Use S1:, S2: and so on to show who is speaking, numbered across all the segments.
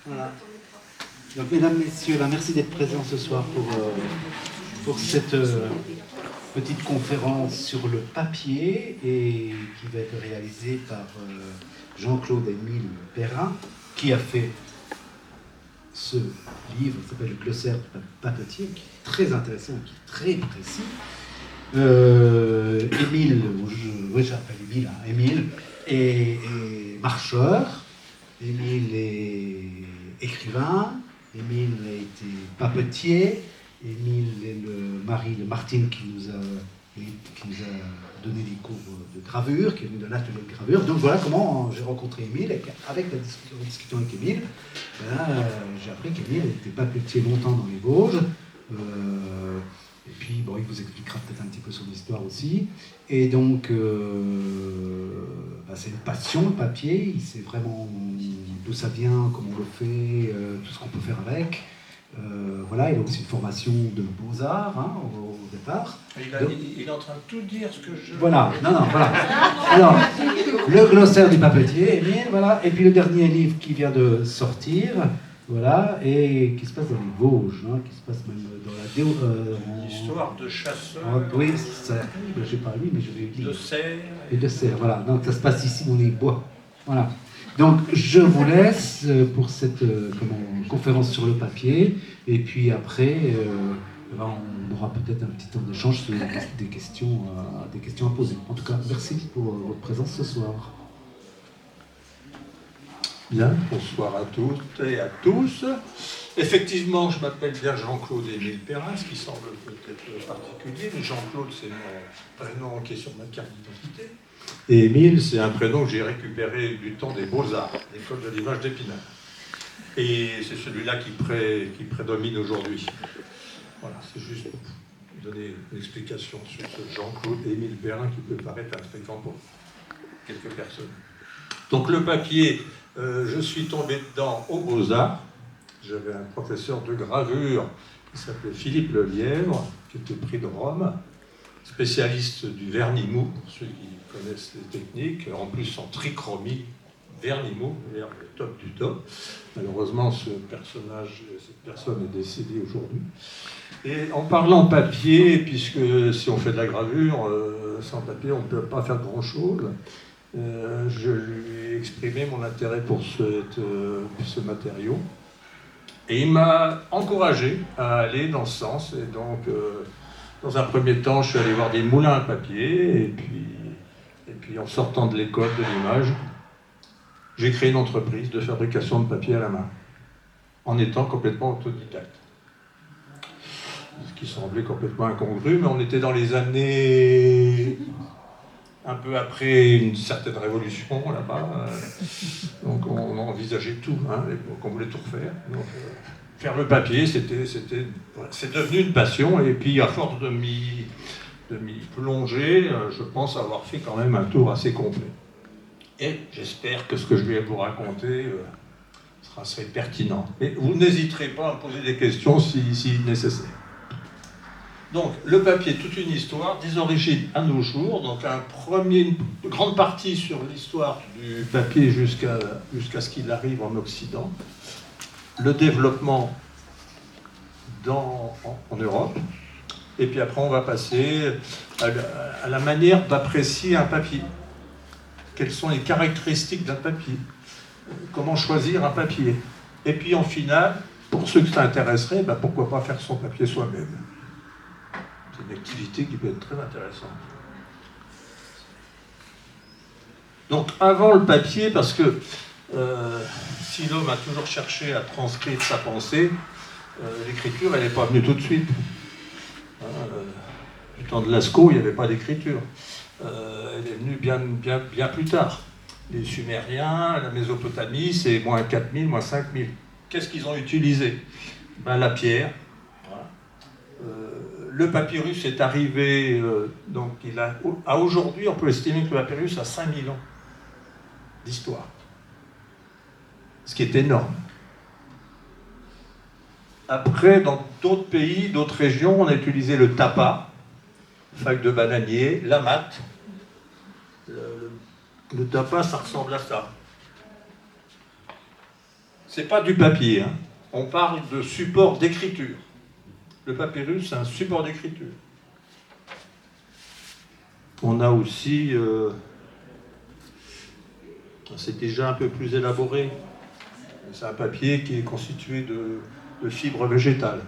S1: Voilà. Donc, mesdames, messieurs, merci d'être présents ce soir pour cette petite conférence sur le papier et qui va être réalisée par Jean-Claude-Émile Perrin, qui a fait ce livre qui s'appelle Le glossaire du papetier, qui est très intéressant, qui est très précis. Émile, oui, j'appelle Émile, hein, Émile est marcheur, Émile est écrivain, Émile a été papetier, Émile est le mari de Martine qui nous a donné des cours de gravure, qui est venu d'un atelier de gravure. Donc voilà comment j'ai rencontré Émile, et avec la discussion avec Émile, j'ai appris qu'Émile était papetier longtemps dans les Vosges. Et puis, bon, il vous expliquera peut-être un petit peu son histoire aussi. Et donc, c'est une passion, le papier. Il sait vraiment d'où ça vient, comment on le fait, tout ce qu'on peut faire avec. Voilà, il a aussi une formation de beaux-arts, hein, au départ.
S2: Il est en train de tout dire, ce que je...
S1: Voilà, voilà. Alors, le glossaire du papetier, Émile, voilà. Et puis le dernier livre qui vient de sortir, voilà, et qui se passe dans les Vosges, hein, qui se passe même dans la
S2: l'histoire de chasseurs.
S1: Oui, ça, j'ai pas lu, mais je vais lire.
S2: De cerfs.
S1: Et de cerfs, voilà. Donc ça se passe ici dans les bois. Voilà. Donc je vous laisse pour cette conférence sur le papier, et puis après, on aura peut-être un petit temps d'échange sur des questions à poser. En tout cas, merci pour votre présence ce soir.
S2: Bien, bonsoir à toutes et à tous. Effectivement, je m'appelle bien Jean-Claude-Émile Perrin, ce qui semble peut-être particulier, mais Jean-Claude, c'est mon prénom qui est sur ma carte d'identité. Et Émile, c'est un prénom que j'ai récupéré du temps des Beaux-Arts, l'école de l'image d'Épinal. Et c'est celui-là qui prédomine aujourd'hui. Voilà, c'est juste pour donner une explication sur ce Jean-Claude-Émile Perrin qui peut paraître intrigant pour quelques personnes. Donc le papier... je suis tombé dedans aux Beaux-Arts. J'avais un professeur de gravure qui s'appelait Philippe Lelièvre, qui était prix de Rome, spécialiste du vernis mou, pour ceux qui connaissent les techniques, en plus en trichromie, vernis mou, le top du top. Malheureusement, cette personne est décédée aujourd'hui. Et en parlant papier, puisque si on fait de la gravure, sans papier, on ne peut pas faire grand-chose, je lui ai exprimé mon intérêt pour ce matériau. Et il m'a encouragé à aller dans ce sens. Et donc, dans un premier temps, je suis allé voir des moulins à papier. Et puis en sortant de l'école de l'image, j'ai créé une entreprise de fabrication de papier à la main, en étant complètement autodidacte. Ce qui semblait complètement incongru, mais on était dans les années... un peu après une certaine révolution là-bas, donc on envisageait tout, hein, on voulait tout refaire. Donc, faire le papier, c'est devenu une passion, et puis à force de m'y plonger, je pense avoir fait quand même un tour assez complet. Et j'espère que ce que je vais vous raconter sera assez pertinent. Mais vous n'hésiterez pas à me poser des questions si nécessaire. Donc, le papier, toute une histoire, des origines à nos jours. Donc, une grande partie sur l'histoire du papier jusqu'à ce qu'il arrive en Occident. Le développement en Europe. Et puis après, on va passer à la manière d'apprécier un papier. Quelles sont les caractéristiques d'un papier? Comment choisir un papier? Et puis, en finale, pour ceux que ça intéresserait, pourquoi pas faire son papier soi-même? Une activité qui peut être très intéressante. Donc avant le papier, parce que si l'homme a toujours cherché à transcrire sa pensée, l'écriture, elle n'est pas venue tout de suite. Du temps de Lascaux, il n'y avait pas d'écriture. Elle est venue bien plus tard. Les Sumériens, la Mésopotamie, c'est moins 4000, moins 5000. Qu'est-ce qu'ils ont utilisé? La pierre. Le papyrus est arrivé, donc à aujourd'hui, on peut estimer que le papyrus a 5000 ans d'histoire. Ce qui est énorme. Après, dans d'autres pays, d'autres régions, on a utilisé le tapa, feuille de bananier, la mate. Le tapa, ça ressemble à ça. c'est pas du papier, hein. On parle de support d'écriture. Le papyrus, c'est un support d'écriture. On a aussi, c'est déjà un peu plus élaboré, c'est un papier qui est constitué de fibres végétales.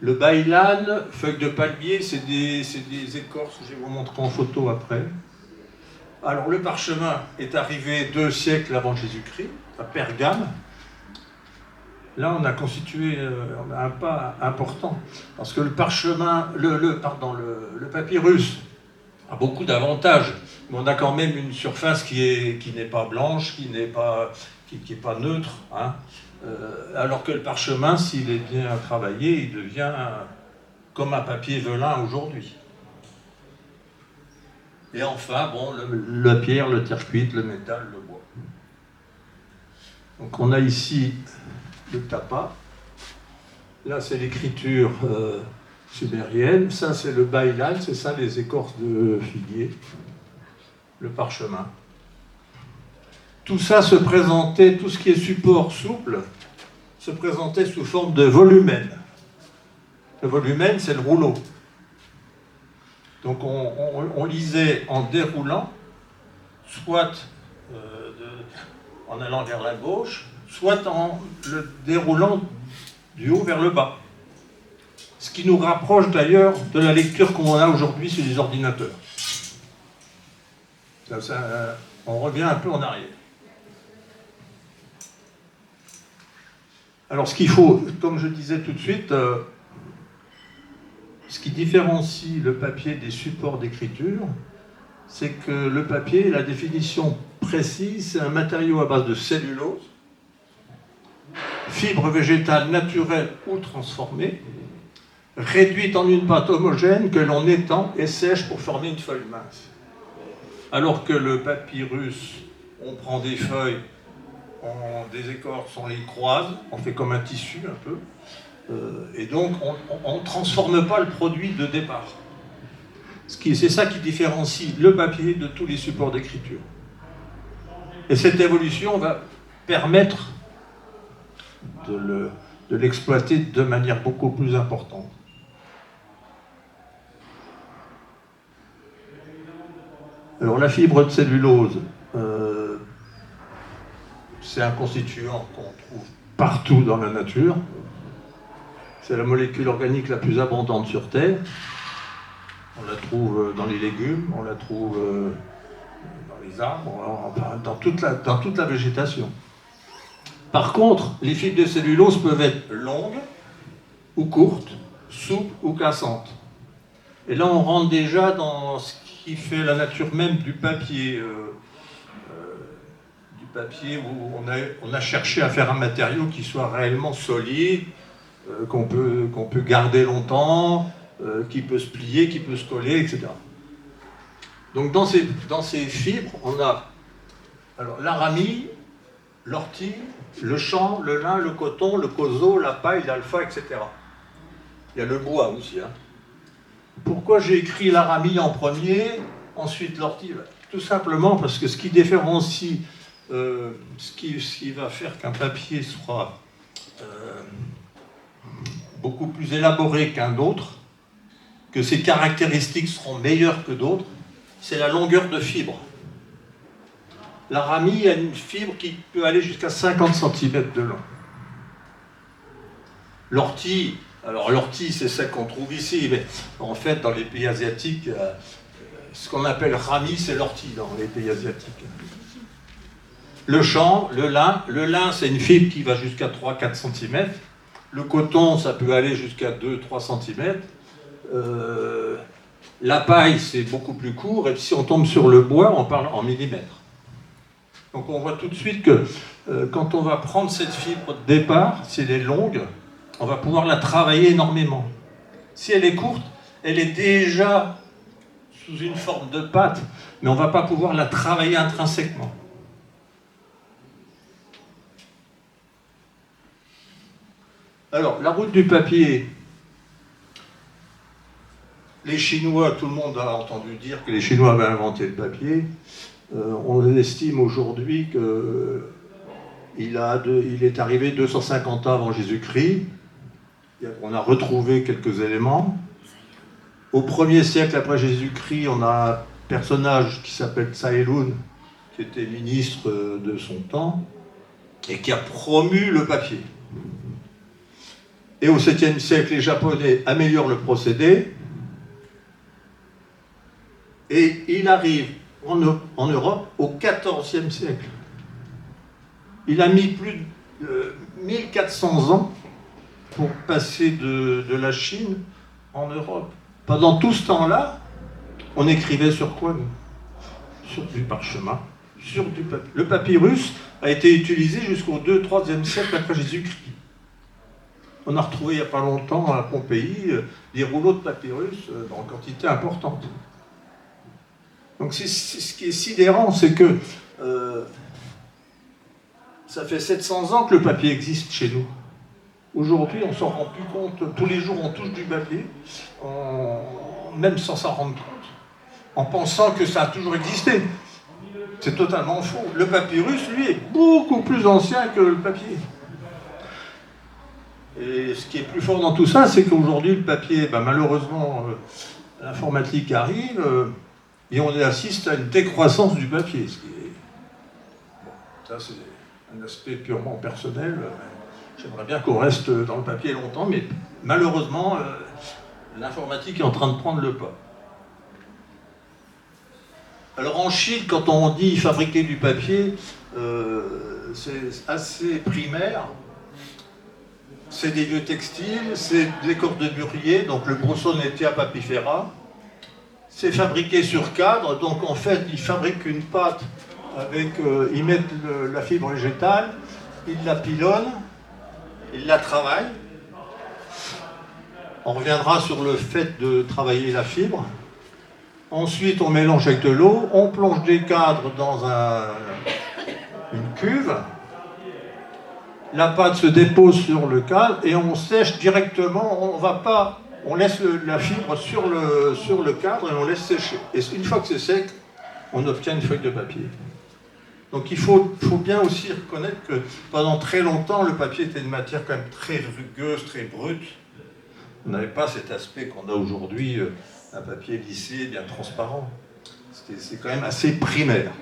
S2: Le bailan, feuille de palmier, c'est des écorces que je vais vous montrer en photo après. Alors le parchemin est arrivé 2 siècles avant Jésus-Christ, à Pergame. Là, on a constitué on a un pas important, parce que le parchemin, le papyrus a beaucoup d'avantages, mais on a quand même une surface qui n'est pas blanche, qui n'est pas neutre, hein. Alors que le parchemin, s'il est bien travaillé, il devient comme un papier velin aujourd'hui. Et enfin, bon, la pierre, le terre cuite, le métal, le bois. Donc on a ici le tapa. Là, c'est l'écriture sumérienne. Ça, c'est le bailan, c'est ça, les écorces de figuier. Le parchemin. Tout ça se présentait, tout ce qui est support souple, se présentait sous forme de volumen. Le volumen, c'est le rouleau. Donc on lisait en déroulant, soit en allant vers la gauche, soit en le déroulant du haut vers le bas. Ce qui nous rapproche d'ailleurs de la lecture qu'on a aujourd'hui sur les ordinateurs. On revient un peu en arrière. Alors ce qu'il faut, comme je disais tout de suite, ce qui différencie le papier des supports d'écriture, c'est que le papier, la définition précise, c'est un matériau à base de cellulose, fibre végétale naturelle ou transformée, réduite en une pâte homogène que l'on étend et sèche pour former une feuille mince. Alors que le papyrus, on prend des feuilles, des écorces, on les croise, on fait comme un tissu un peu, et donc on ne transforme pas le produit de départ. C'est ça qui différencie le papier de tous les supports d'écriture. Et cette évolution va permettre de l'exploiter de manière beaucoup plus importante. Alors la fibre de cellulose, c'est un constituant qu'on trouve partout dans la nature. C'est la molécule organique la plus abondante sur Terre. On la trouve dans les légumes, on la trouve dans les arbres, dans toute la végétation. Par contre, les fibres de cellulose peuvent être longues ou courtes, souples ou cassantes. Et là, on rentre déjà dans ce qui fait la nature même du papier. Où on a cherché à faire un matériau qui soit réellement solide, qu'on peut garder longtemps, qui peut se plier, qui peut se coller, etc. Donc dans ces fibres, on a l'aramille, l'ortie, le chanvre, le lin, le coton, le coseau, la paille, l'alpha, etc. Il y a le bois aussi. Hein. Pourquoi j'ai écrit l'aramille en premier, ensuite l'ortie? Tout simplement parce que ce qui différencie, ce qui va faire qu'un papier sera beaucoup plus élaboré qu'un autre, que ses caractéristiques seront meilleures que d'autres, c'est la longueur de fibre. L'aramille a une fibre qui peut aller jusqu'à 50 cm de long. L'ortie, alors l'ortie c'est celle qu'on trouve ici, mais en fait dans les pays asiatiques, ce qu'on appelle rami, c'est l'ortie dans les pays asiatiques. Le chanvre, le lin c'est une fibre qui va jusqu'à 3-4 cm. Le coton, ça peut aller jusqu'à 2-3 cm. La paille, c'est beaucoup plus court. Et si on tombe sur le bois, on parle en millimètres. Donc on voit tout de suite que quand on va prendre cette fibre de départ, si elle est longue, on va pouvoir la travailler énormément. Si elle est courte, elle est déjà sous une forme de pâte, mais on ne va pas pouvoir la travailler intrinsèquement. Alors, la route du papier, les Chinois, tout le monde a entendu dire que les Chinois avaient inventé le papier. On estime aujourd'hui qu'il est arrivé 250 ans avant Jésus-Christ. On a retrouvé quelques éléments. Au 1er siècle après Jésus-Christ, on a un personnage qui s'appelle Tsaïloun, qui était ministre de son temps, et qui a promu le papier. Et au 7e siècle, les Japonais améliorent le procédé, et il arrive en Europe au 14e siècle. Il a mis plus de 1400 ans pour passer de la Chine en Europe. Pendant tout ce temps-là, on écrivait sur quoi, nous? Sur du parchemin, sur du papier. Le papyrus a été utilisé jusqu'au 2e-3e siècle après Jésus-Christ. On a retrouvé il n'y a pas longtemps à Pompéi des rouleaux de papyrus en quantité importante. Donc ce qui est sidérant, c'est que ça fait 700 ans que le papier existe chez nous. Aujourd'hui, on ne s'en rend plus compte. Tous les jours, on touche du papier, même sans s'en rendre compte, en pensant que ça a toujours existé. C'est totalement faux. Le papyrus, lui, est beaucoup plus ancien que le papier. Et ce qui est plus fort dans tout ça, c'est qu'aujourd'hui, le papier, malheureusement, l'informatique arrive, et on assiste à une décroissance du papier. Ce qui est... Bon, ça, c'est un aspect purement personnel. J'aimerais bien qu'on reste dans le papier longtemps, mais malheureusement, l'informatique est en train de prendre le pas. Alors en Chine, quand on dit fabriquer du papier, c'est assez primaire. C'est des vieux textiles, c'est des cordes de mûrier, donc le Broussonetia papifera. C'est fabriqué sur cadre, donc en fait, ils fabriquent une pâte avec, ils mettent la fibre végétale, ils la pilonnent, ils la travaillent. On reviendra sur le fait de travailler la fibre. Ensuite, on mélange avec de l'eau, on plonge des cadres dans une cuve. La pâte se dépose sur le cadre et on sèche directement. On laisse la fibre sur le cadre et on laisse sécher. Et une fois que c'est sec, on obtient une feuille de papier. Donc il faut bien aussi reconnaître que pendant très longtemps, le papier était une matière quand même très rugueuse, très brute. On n'avait pas cet aspect qu'on a aujourd'hui, un papier lissé, bien transparent. C'est quand même assez primaire.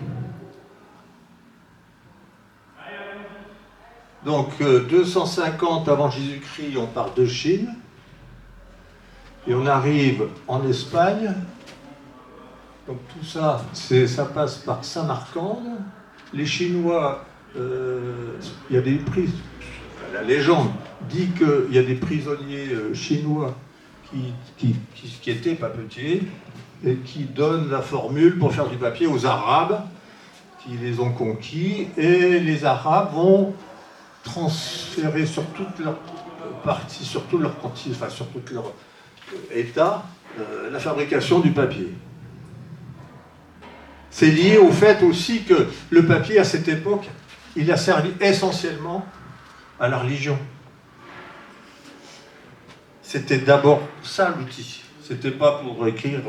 S2: Donc 250 avant Jésus-Christ, on part de Chine. Et on arrive en Espagne. Donc tout ça, ça passe par Samarcande. Les Chinois, il y a des la légende dit qu'il y a des prisonniers chinois qui étaient papetiers et qui donnent la formule pour faire du papier aux Arabes qui les ont conquis. Et les Arabes vont transférer sur toute leur partie, sur tout leur État, la fabrication du papier. C'est lié au fait aussi que le papier, à cette époque, il a servi essentiellement à la religion. C'était d'abord ça l'outil. C'était pas pour écrire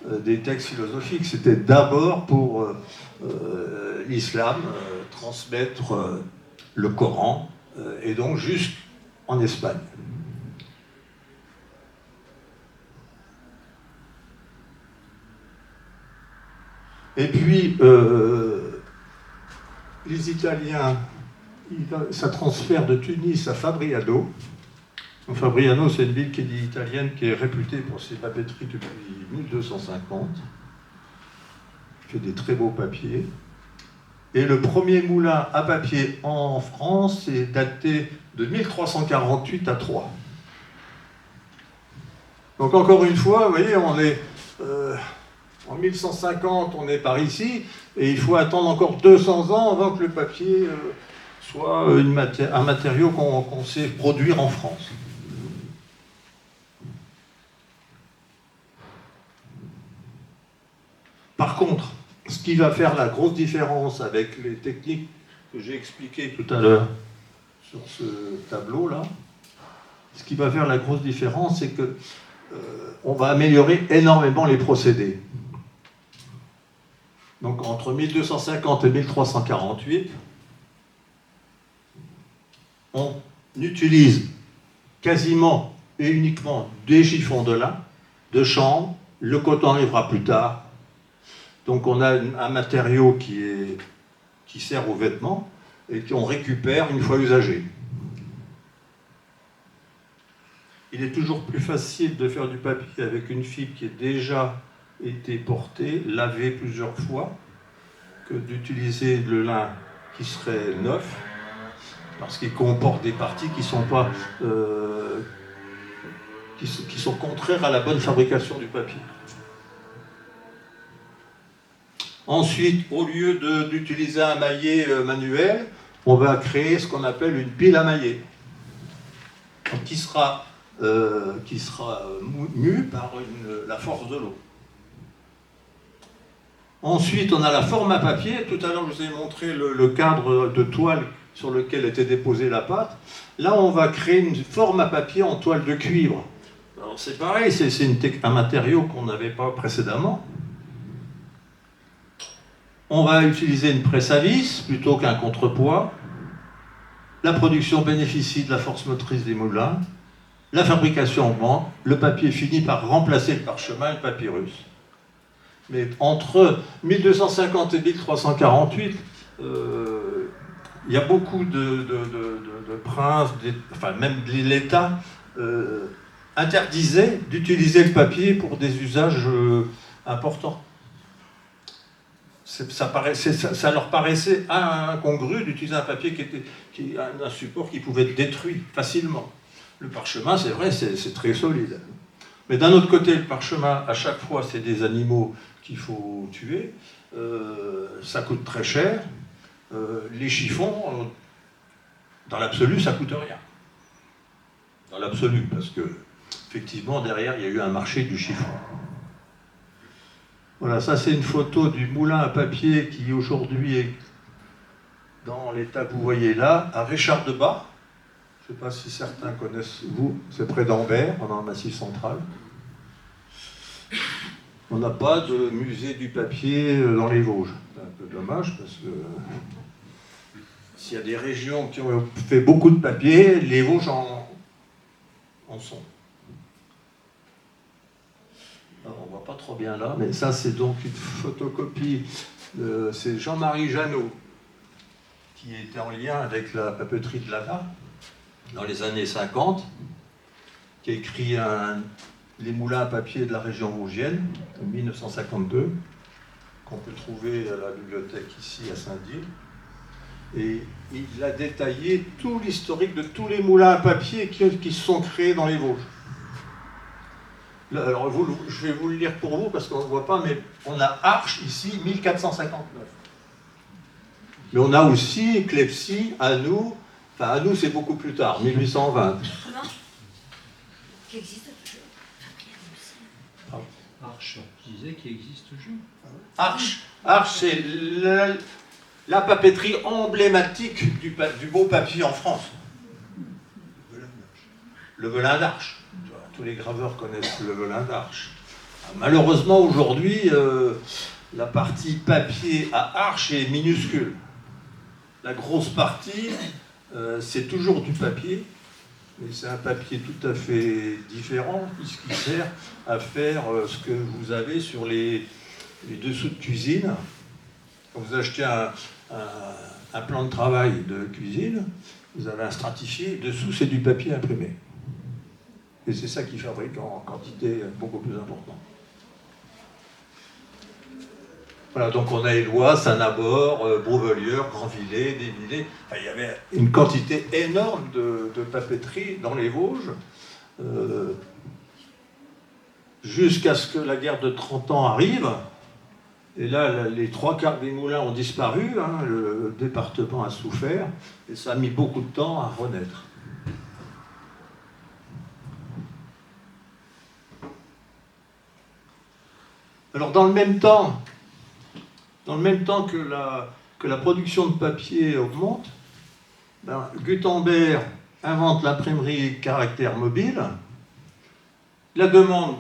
S2: des textes philosophiques, c'était d'abord pour l'islam, transmettre le Coran, et donc juste en Espagne. Et puis, les Italiens, ça transfère de Tunis à Fabriano. Donc, Fabriano, c'est une ville qui est italienne, qui est réputée pour ses papeteries depuis 1250. Il fait des très beaux papiers. Et le premier moulin à papier en France est daté de 1348 à Troyes. Donc encore une fois, vous voyez, on est... en 1150, on est par ici, et il faut attendre encore 200 ans avant que le papier soit un matériau qu'on sait produire en France. Par contre, ce qui va faire la grosse différence avec les techniques que j'ai expliquées tout à l'heure sur ce tableau-là, ce qui va faire la grosse différence, c'est que on va améliorer énormément les procédés. Donc entre 1250 et 1348, on utilise quasiment et uniquement des chiffons de lin, de chanvre, le coton arrivera plus tard. Donc on a un matériau qui sert aux vêtements et qu'on récupère une fois usagé. Il est toujours plus facile de faire du papier avec une fibre qui a déjà été portée, lavée plusieurs fois, que d'utiliser le lin qui serait neuf, parce qu'il comporte des parties qui sont pas, qui sont contraires à la bonne fabrication du papier. Ensuite, au lieu d'utiliser un maillet manuel, on va créer ce qu'on appelle une pile à maillet, qui sera mue par la force de l'eau. Ensuite, on a la forme à papier. Tout à l'heure, je vous ai montré le cadre de toile sur lequel était déposée la pâte. Là, on va créer une forme à papier en toile de cuivre. Alors, c'est pareil, c'est un matériau qu'on n'avait pas précédemment. On va utiliser une presse à vis plutôt qu'un contrepoids. La production bénéficie de la force motrice des moulins. La fabrication augmente. Le papier finit par remplacer le parchemin et le papyrus. Mais entre 1250 et 1348, il y a beaucoup de princes, enfin même leur interdisait d'utiliser le papier pour des usages importants. Ça leur paraissait incongru d'utiliser un papier qui un support qui pouvait être détruit facilement. Le parchemin, c'est vrai, c'est très solide. Mais d'un autre côté, le parchemin, à chaque fois, c'est des animaux qu'il faut tuer. Ça coûte très cher. Les chiffons, dans l'absolu, ça coûte rien. Dans l'absolu, parce que, effectivement, derrière, il y a eu un marché du chiffon. Voilà, ça c'est une photo du moulin à papier qui aujourd'hui est dans l'état que vous voyez là, à Richard-de-Bas. Je ne sais pas si certains connaissent, c'est près d'Ambert, dans le Massif central. On n'a pas de musée du papier dans les Vosges. C'est un peu dommage parce que s'il y a des régions qui ont fait beaucoup de papier, les Vosges en sont. Alors, on ne voit pas trop bien là, mais ça c'est donc une photocopie. C'est Jean-Marie Jeannot qui était en lien avec la papeterie de Lana dans les années 50, qui a écrit Les moulins à papier de la région vosgienne, en 1952, qu'on peut trouver à la bibliothèque ici à Saint-Dié. Et il a détaillé tout l'historique de tous les moulins à papier qui se sont créés dans les Vosges. Là, alors, je vais vous le lire pour vous, parce qu'on ne voit pas, mais on a Arches ici, 1459. Mais on a aussi Clepsy, Hanou. Enfin, Hanou, c'est beaucoup plus tard, 1820.
S3: Qui existe toujours.
S4: Arche, je disais qu'il existe toujours.
S2: Arche, c'est la papeterie emblématique du beau papier en France. Le velin d'Arche. Tous les graveurs connaissent le velin d'Arche. Malheureusement, aujourd'hui, la partie papier à Arche est minuscule. La grosse partie, c'est toujours du papier, mais c'est un papier tout à fait différent, puisqu'il sert à faire ce que vous avez sur les dessous de cuisine. Quand vous achetez un plan de travail de cuisine, vous avez un stratifié, dessous c'est du papier imprimé. Et c'est ça qui fabrique en quantité beaucoup plus importante. Voilà, donc on a Éloie, Saint-Nabord, Brouvelieure, Grandvillers, Desvillers. Enfin, il y avait une quantité énorme de papeterie dans les Vosges, jusqu'à ce que la guerre de 30 ans arrive. Et là, les 3/4 des moulins ont disparu, hein, le département a souffert, et ça a mis beaucoup de temps à renaître. Alors, dans le même temps que la production de papier augmente, Gutenberg invente l'imprimerie caractère mobile, la demande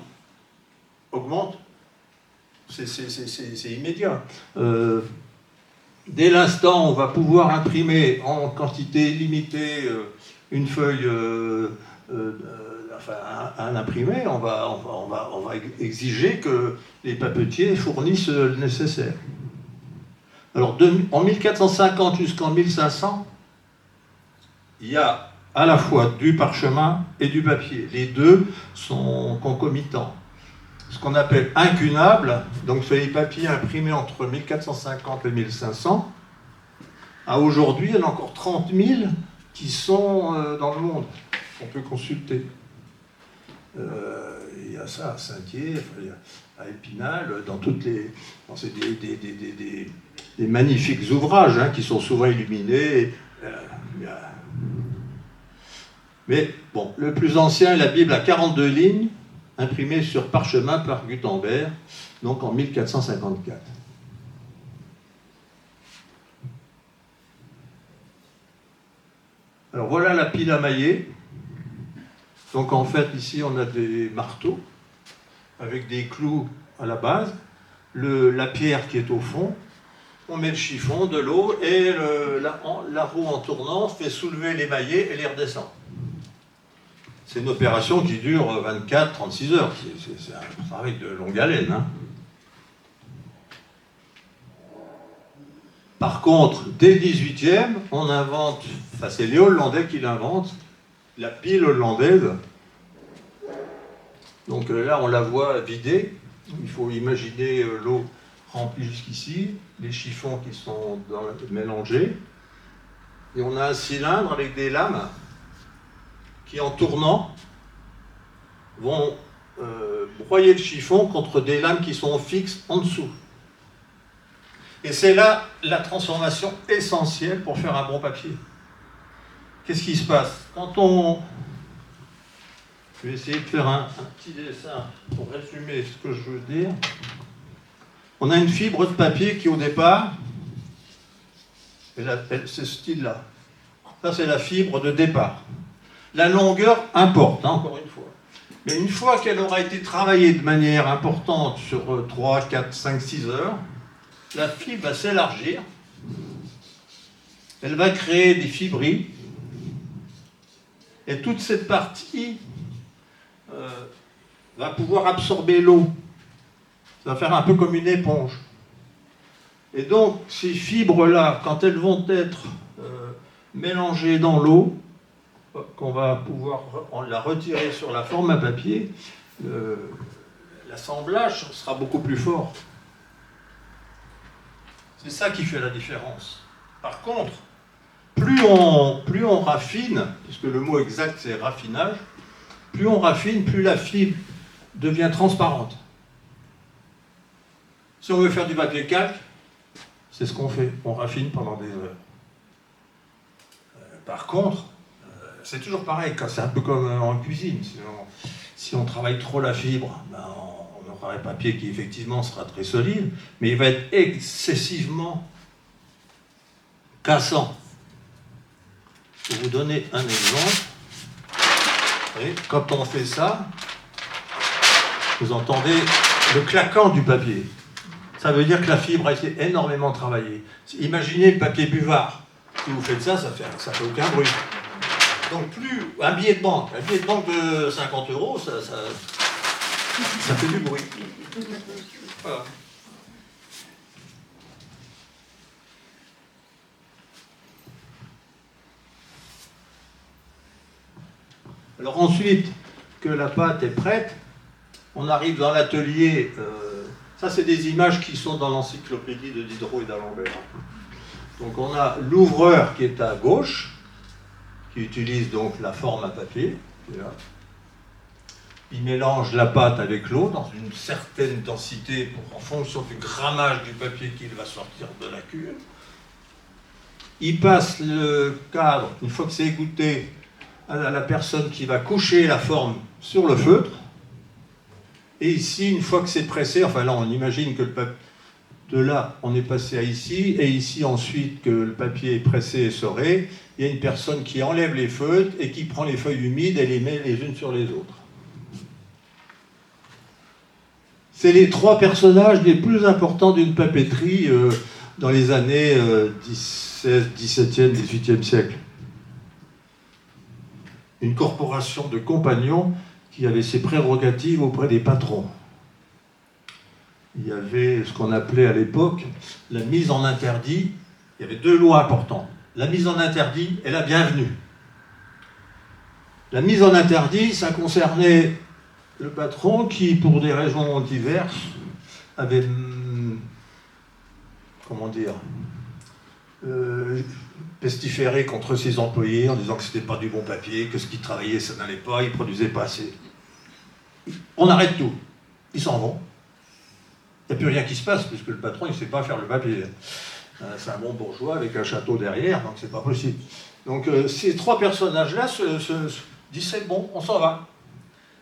S2: augmente, c'est immédiat. Dès l'instant où on va pouvoir imprimer en quantité limitée une feuille, enfin un imprimé, on va exiger que les papetiers fournissent le nécessaire. Alors en 1450 jusqu'en 1500, il y a à la fois du parchemin et du papier. Les deux sont concomitants. Ce qu'on appelle incunables, donc c'est les papiers imprimés entre 1450 et 1500. À aujourd'hui, il y en a encore 30 000 qui sont dans le monde, qu'on peut consulter. Il y a ça à Saint-Dié, à Épinal, dans toutes les... C'est des magnifiques ouvrages hein, qui sont souvent illuminés. Mais bon, le plus ancien est la Bible à 42 lignes, imprimée sur parchemin par Gutenberg, donc en 1454. Alors voilà la pile à mailler. Donc en fait, ici, on a des marteaux avec des clous à la base, la pierre qui est au fond, on met le chiffon, de l'eau, et la roue en tournant fait soulever les maillets et les redescend. C'est une opération qui dure 24-36 heures. C'est un travail de longue haleine. Hein. Par contre, dès le 18e, on invente, enfin c'est les Hollandais qui l'inventent, la pile hollandaise. Donc là, on la voit vidée. Il faut imaginer l'eau remplie jusqu'ici, les chiffons qui sont mélangés. Et on a un cylindre avec des lames qui, en tournant, vont broyer le chiffon contre des lames qui sont fixes en dessous. Et c'est là la transformation essentielle pour faire un bon papier. Qu'est-ce qui se passe? Quand on... Je vais essayer de faire un petit dessin pour résumer ce que je veux dire. On a une fibre de papier qui, au départ, c'est ce style-là. Ça, c'est la fibre de départ. La longueur importe, hein, encore une fois. Mais une fois qu'elle aura été travaillée de manière importante sur 3, 4, 5, 6 heures, la fibre va s'élargir. Elle va créer des fibrilles. Et toute cette partie va pouvoir absorber l'eau. Ça va faire un peu comme une éponge. Et donc, ces fibres-là, quand elles vont être mélangées dans l'eau, qu'on va pouvoir la retirer sur la forme à papier, l'assemblage sera beaucoup plus fort. C'est ça qui fait la différence. Par contre, plus on raffine, puisque le mot exact c'est raffinage, plus on raffine, plus la fibre devient transparente. Si on veut faire du papier calque, c'est ce qu'on fait, on raffine pendant des heures. Par contre, c'est toujours pareil, c'est un peu comme en cuisine. Si on travaille trop la fibre, ben on aura un papier qui effectivement sera très solide, mais il va être excessivement cassant. Pour vous donner un exemple, et quand on fait ça, vous entendez le claquant du papier. Ça veut dire que la fibre a été énormément travaillée. Imaginez le papier buvard. Si vous faites ça, ça fait aucun bruit. Donc un billet de banque de 50 €, ça fait du bruit. Voilà. Alors ensuite que la pâte est prête, on arrive dans l'atelier. Ça, c'est des images qui sont dans l'encyclopédie de Diderot et d'Alembert. Donc on a l'ouvreur qui est à gauche, qui utilise donc la forme à papier. Il mélange la pâte avec l'eau dans une certaine densité en fonction du grammage du papier qu'il va sortir de la cuve. Il passe le cadre, une fois que c'est égoutté, à la personne qui va coucher la forme sur le feutre. Et ici, une fois que c'est pressé, enfin là on imagine que de là on est passé à ici, et ici ensuite que le papier est pressé et essoré, il y a une personne qui enlève les feutres et qui prend les feuilles humides et les met les unes sur les autres. C'est les 3 personnages les plus importants d'une papeterie dans les années 17e, 18e siècle. Une corporation de compagnons qui avait ses prérogatives auprès des patrons. Il y avait ce qu'on appelait à l'époque la mise en interdit. Il y avait 2 lois importantes. La mise en interdit et la bienvenue. La mise en interdit, ça concernait le patron qui, pour des raisons diverses, avait, comment dire, pestiféré contre ses employés en disant que c'était pas du bon papier, que ce qu'ils travaillaient, ça n'allait pas, ils produisaient pas assez. On arrête tout. Ils s'en vont. Il n'y a plus rien qui se passe, puisque le patron, il ne sait pas faire le papier. C'est un bon bourgeois avec un château derrière, donc c'est pas possible. Donc ces 3 personnages-là se disent c'est bon, on s'en va.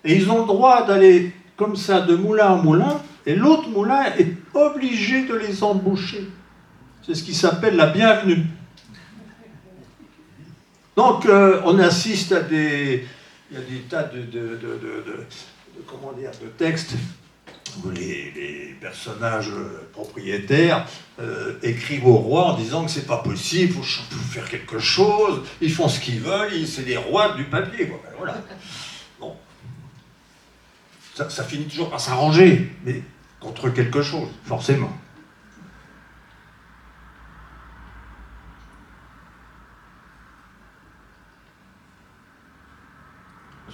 S2: Et ils ont le droit d'aller comme ça de moulin en moulin, et l'autre moulin est obligé de les embaucher. C'est ce qui s'appelle la bienvenue. Donc on assiste à il y a des tas comment dire, de textes où les personnages propriétaires écrivent au roi en disant que c'est pas possible, il faut faire quelque chose, ils font ce qu'ils veulent, c'est les rois du papier. Quoi. Ben, voilà. Bon. Ça finit toujours par s'arranger, mais contre quelque chose, forcément.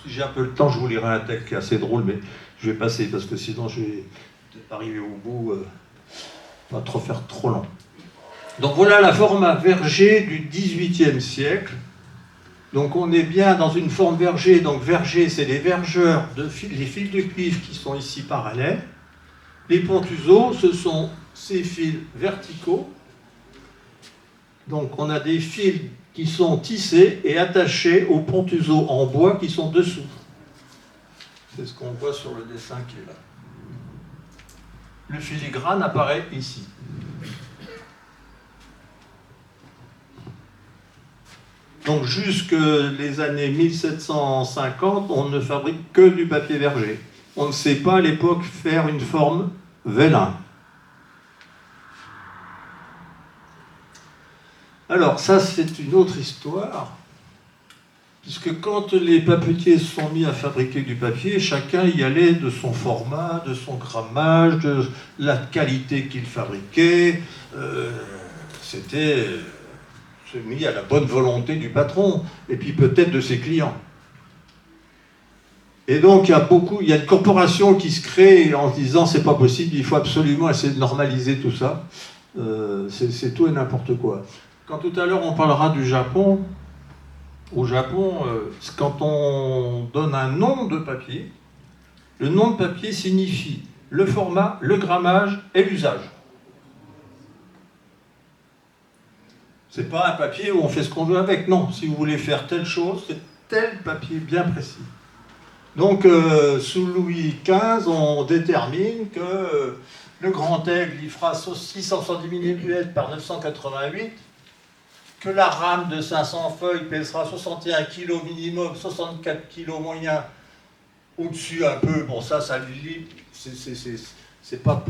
S2: Si j'ai un peu le temps, je vous lirai un texte qui est assez drôle, mais je vais passer, parce que sinon je vais peut-être arriver au bout, pas trop faire trop long. Donc voilà la forme verger du XVIIIe siècle. Donc on est bien dans une forme verger. Donc verger, c'est les vergeurs, les fils de cuivre qui sont ici parallèles. Les pontuseaux, ce sont ces fils verticaux. Donc on a des fils qui sont tissés et attachés aux pontuseaux en bois qui sont dessous. C'est ce qu'on voit sur le dessin qui est là. Le filigrane apparaît ici. Donc jusque les années 1750, on ne fabrique que du papier verger. On ne sait pas à l'époque faire une forme vélin. Alors ça, c'est une autre histoire, puisque quand les papetiers se sont mis à fabriquer du papier, chacun y allait de son format, de son grammage, de la qualité qu'il fabriquait. C'était mis à la bonne volonté du patron, et puis peut-être de ses clients. Et donc il y a une corporation qui se crée en se disant c'est pas possible, il faut absolument essayer de normaliser tout ça. C'est tout et n'importe quoi. Quand tout à l'heure on parlera du Japon, au Japon, quand on donne un nom de papier, le nom de papier signifie le format, le grammage et l'usage. C'est pas un papier où on fait ce qu'on veut avec, non. Si vous voulez faire telle chose, c'est tel papier bien précis. Donc, sous Louis XV, on détermine que le grand aigle, il fera 670 mm par 988, que la rame de 500 feuilles pèsera 61 kg minimum, 64 kg moyen, au-dessus un peu, bon ça lui c'est pas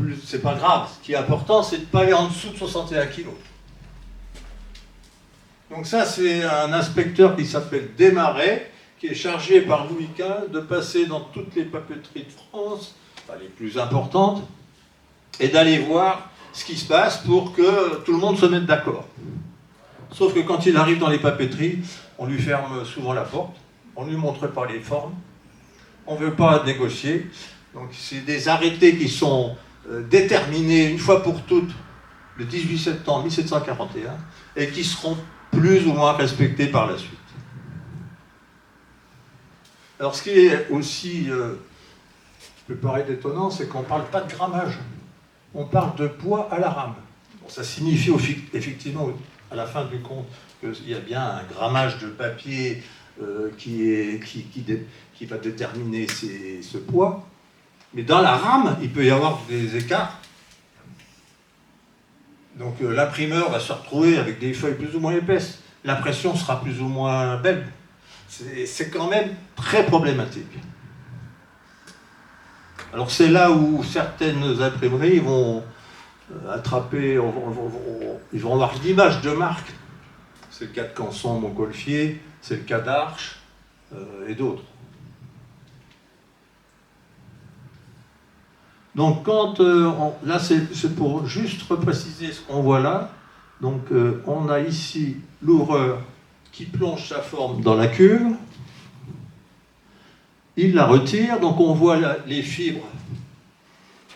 S2: grave. Ce qui est important, c'est de ne pas aller en dessous de 61 kg. Donc ça, c'est un inspecteur qui s'appelle Desmarais, qui est chargé par Louis XV de passer dans toutes les papeteries de France, enfin les plus importantes, et d'aller voir ce qui se passe pour que tout le monde se mette d'accord. Sauf que quand il arrive dans les papeteries, on lui ferme souvent la porte, on ne lui montre pas les formes, on ne veut pas négocier. Donc c'est des arrêtés qui sont déterminés une fois pour toutes le 18 septembre 1741 et qui seront plus ou moins respectés par la suite. Alors ce qui est aussi peut paraître étonnant, c'est qu'on ne parle pas de grammage, on parle de poids à la rame. Bon, ça signifie effectivement à la fin du compte qu'il y a bien un grammage de papier qui va déterminer ce poids, mais dans la rame, il peut y avoir des écarts. Donc l'imprimeur va se retrouver avec des feuilles plus ou moins épaisses, l'impression sera plus ou moins belle. C'est quand même très problématique. Alors c'est là où certaines imprimeries vont attraper, ils vont avoir une image de marque. C'est le cas de Canson, Montgolfier, c'est le cas d'Arche et d'autres. Donc quand, là c'est pour juste repréciser ce qu'on voit là, donc on a ici l'ouvreur qui plonge sa forme dans la cuve, il la retire, donc on voit là, les fibres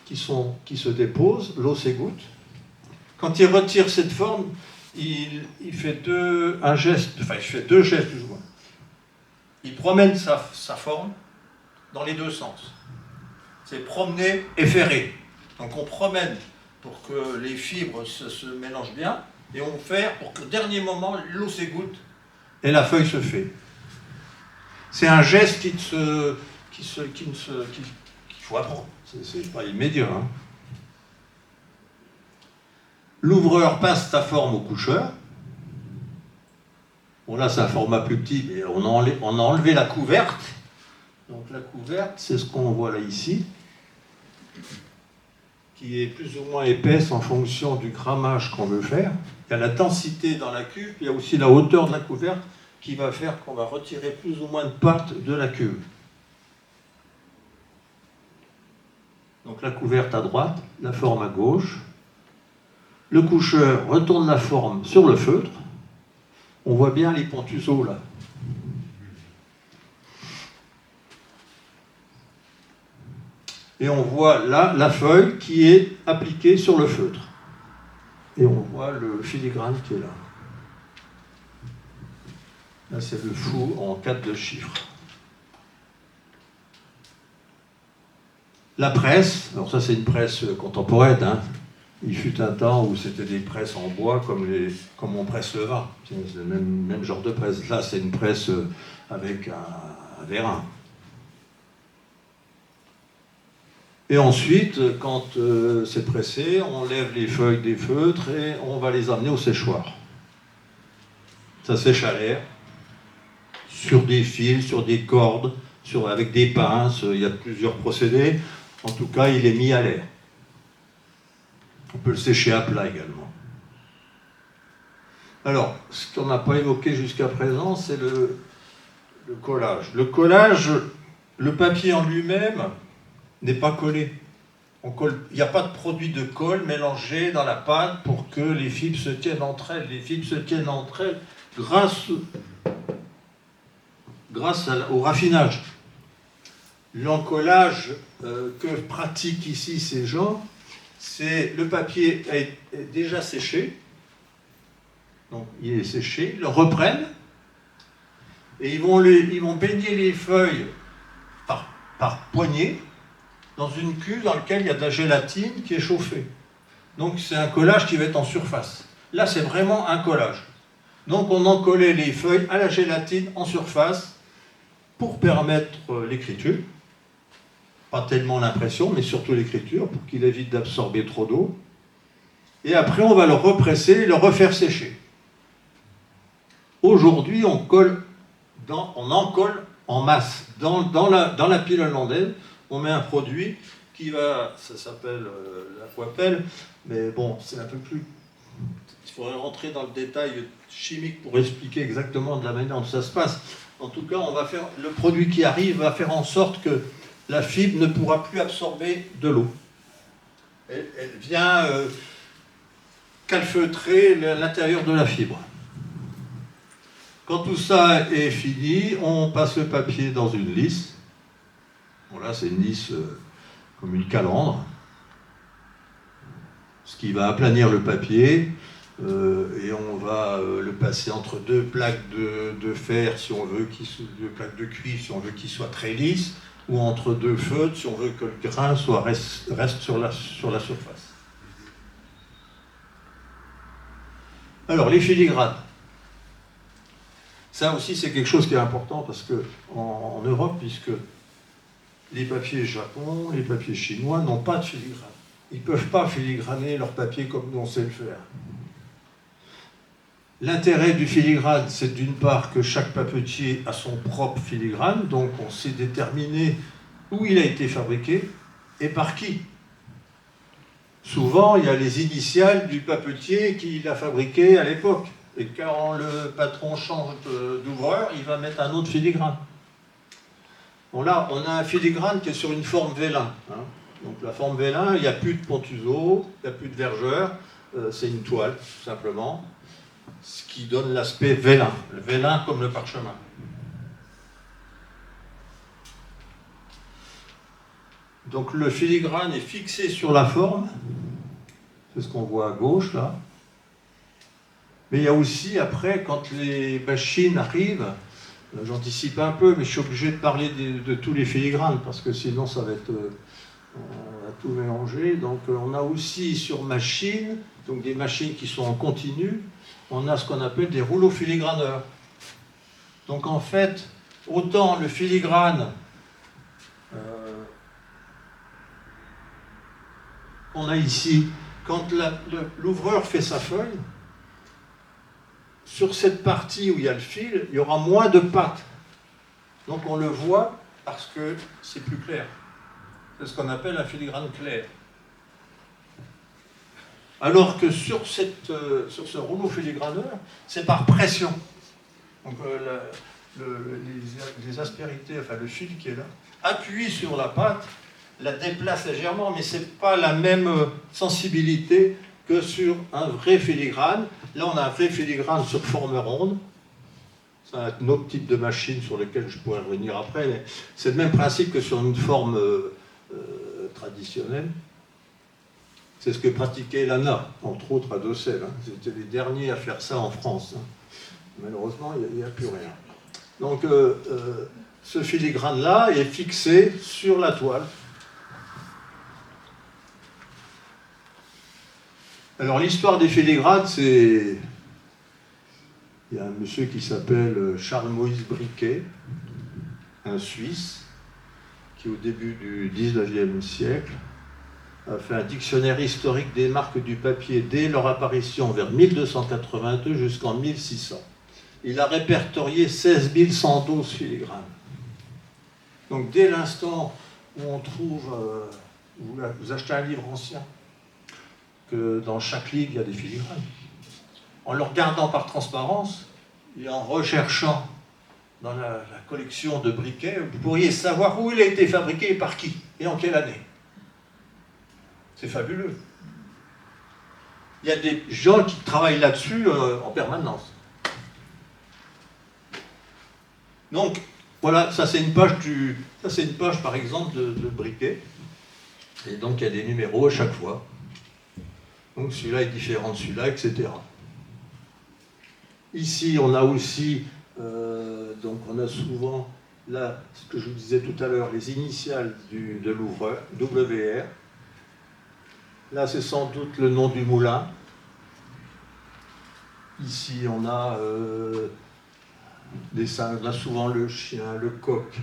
S2: qui se déposent, l'eau s'égoutte. Quand il retire cette forme, il fait deux gestes plus ou moins. Il promène sa forme dans les deux sens. C'est promener et ferrer. Donc on promène pour que les fibres se mélangent bien, et on ferre pour qu'au dernier moment, l'eau s'égoutte et la feuille se fait. C'est un geste qu'il faut apprendre. C'est pas immédiat. Hein. L'ouvreur passe sa forme au coucheur. Bon là c'est un format plus petit, mais on a enlevé la couverte. Donc la couverte, c'est ce qu'on voit là ici, qui est plus ou moins épaisse en fonction du grammage qu'on veut faire. Il y a la densité dans la cuve, il y a aussi la hauteur de la couverte qui va faire qu'on va retirer plus ou moins de pâte de la cuve. Donc la couverte à droite, la forme à gauche. Le coucheur retourne la forme sur le feutre. On voit bien les pentuseaux là. Et on voit là la feuille qui est appliquée sur le feutre. Et on voit le filigrane qui est là. Là, c'est le fou en 4 chiffres. La presse, alors ça c'est une presse contemporaine, hein. Il fut un temps où c'était des presses en bois comme on presse le vin. C'est le même genre de presse. Là, c'est une presse avec un vérin. Et ensuite, quand c'est pressé, on lève les feuilles des feutres et on va les amener au séchoir. Ça sèche à l'air, sur des fils, sur des cordes, avec des pinces, il y a plusieurs procédés. En tout cas, il est mis à l'air. On peut le sécher à plat également. Alors, ce qu'on n'a pas évoqué jusqu'à présent, c'est le collage. Le collage, le papier en lui-même n'est pas collé. Il n'y a pas de produit de colle mélangé dans la pâte pour que les fibres se tiennent entre elles. Les fibres se tiennent entre elles grâce au raffinage. L'encollage que pratiquent ici ces gens, c'est le papier est déjà séché, donc il est séché, ils le reprennent et ils vont baigner les feuilles par poignée dans une cuve dans laquelle il y a de la gélatine qui est chauffée. Donc c'est un collage qui va être en surface. Là c'est vraiment un collage. Donc on encollait les feuilles à la gélatine en surface pour permettre l'écriture. Pas tellement l'impression, mais surtout l'écriture, pour qu'il évite d'absorber trop d'eau. Et après, on va le represser et le refaire sécher. Aujourd'hui, on encolle en masse. Dans la pile hollandaise, on met un produit qui va, ça s'appelle l'aquapelle, mais bon, c'est un peu plus... Il faudrait rentrer dans le détail chimique pour expliquer exactement de la manière dont ça se passe. En tout cas, le produit qui arrive va faire en sorte que la fibre ne pourra plus absorber de l'eau. Elle vient calfeutrer l'intérieur de la fibre. Quand tout ça est fini, on passe le papier dans une lisse. Bon là, c'est une lisse comme une calandre, ce qui va aplanir le papier. Et on va le passer entre deux plaques de fer, si on veut, deux plaques de cuivre, si on veut qu'il soit très lisse, ou entre deux feutres, si on veut que le grain reste sur la surface. Alors, les filigranes. Ça aussi, c'est quelque chose qui est important, parce qu'en Europe, puisque les papiers japon, les papiers chinois n'ont pas de filigrane. Ils ne peuvent pas filigraner leur papier comme nous on sait le faire. L'intérêt du filigrane, c'est d'une part que chaque papetier a son propre filigrane, donc on sait déterminer où il a été fabriqué, et par qui? Souvent, il y a les initiales du papetier qui l'a fabriqué à l'époque. Et quand le patron change d'ouvreur, il va mettre un autre filigrane. Bon là, on a un filigrane qui est sur une forme vélin. Hein. Donc la forme vélin, il n'y a plus de pontuseau, il n'y a plus de vergeur, c'est une toile, tout simplement, ce qui donne l'aspect vélin. Le vélin comme le parchemin. Donc le filigrane est fixé sur la forme, c'est ce qu'on voit à gauche là. Mais il y a aussi après, quand les machines arrivent, j'anticipe un peu, mais je suis obligé de parler de tous les filigranes, parce que sinon ça va être... on va tout mélanger. Donc on a aussi sur machine, donc des machines qui sont en continu, on a ce qu'on appelle des rouleaux filigraneurs. Donc en fait, autant le filigrane qu'on a ici, quand l'ouvreur fait sa feuille, sur cette partie où il y a le fil, il y aura moins de pattes. Donc on le voit parce que c'est plus clair. C'est ce qu'on appelle un filigrane clair. Alors que sur ce rouleau filigraneur, c'est par pression. Donc les aspérités, enfin le fil qui est là, appuie sur la pâte, la déplace légèrement, mais ce n'est pas la même sensibilité que sur un vrai filigrane. Là, on a un vrai filigrane sur forme ronde. C'est un autre type de machine sur lequel je pourrais revenir après, mais c'est le même principe que sur une forme traditionnelle. C'est ce que pratiquait l'ANA, entre autres à Docelles. Hein. C'était les derniers à faire ça en France. Hein. Malheureusement, il n'y a plus rien. Donc, ce filigrane-là est fixé sur la toile. Alors, l'histoire des filigranes, c'est... Il y a un monsieur qui s'appelle Charles-Moïse Briquet, un Suisse, qui au début du 19e siècle a fait un dictionnaire historique des marques du papier dès leur apparition vers 1282 jusqu'en 1600. Il a répertorié 16 112 filigranes. Donc dès l'instant où on trouve, vous achetez un livre ancien, que dans chaque livre il y a des filigranes, en le regardant par transparence et en recherchant dans la collection de briquets, vous pourriez savoir où il a été fabriqué et par qui, et en quelle année. C'est fabuleux. Il y a des gens qui travaillent là-dessus en permanence. Donc, voilà, ça c'est une page par exemple de briquet. Et donc il y a des numéros à chaque fois. Donc celui-là est différent de celui-là, etc. Ici, on a aussi, donc on a souvent, là, ce que je vous disais tout à l'heure, les initiales de l'ouvreur, WR. Là, c'est sans doute le nom du moulin. Ici, on a là, souvent le chien, le coq,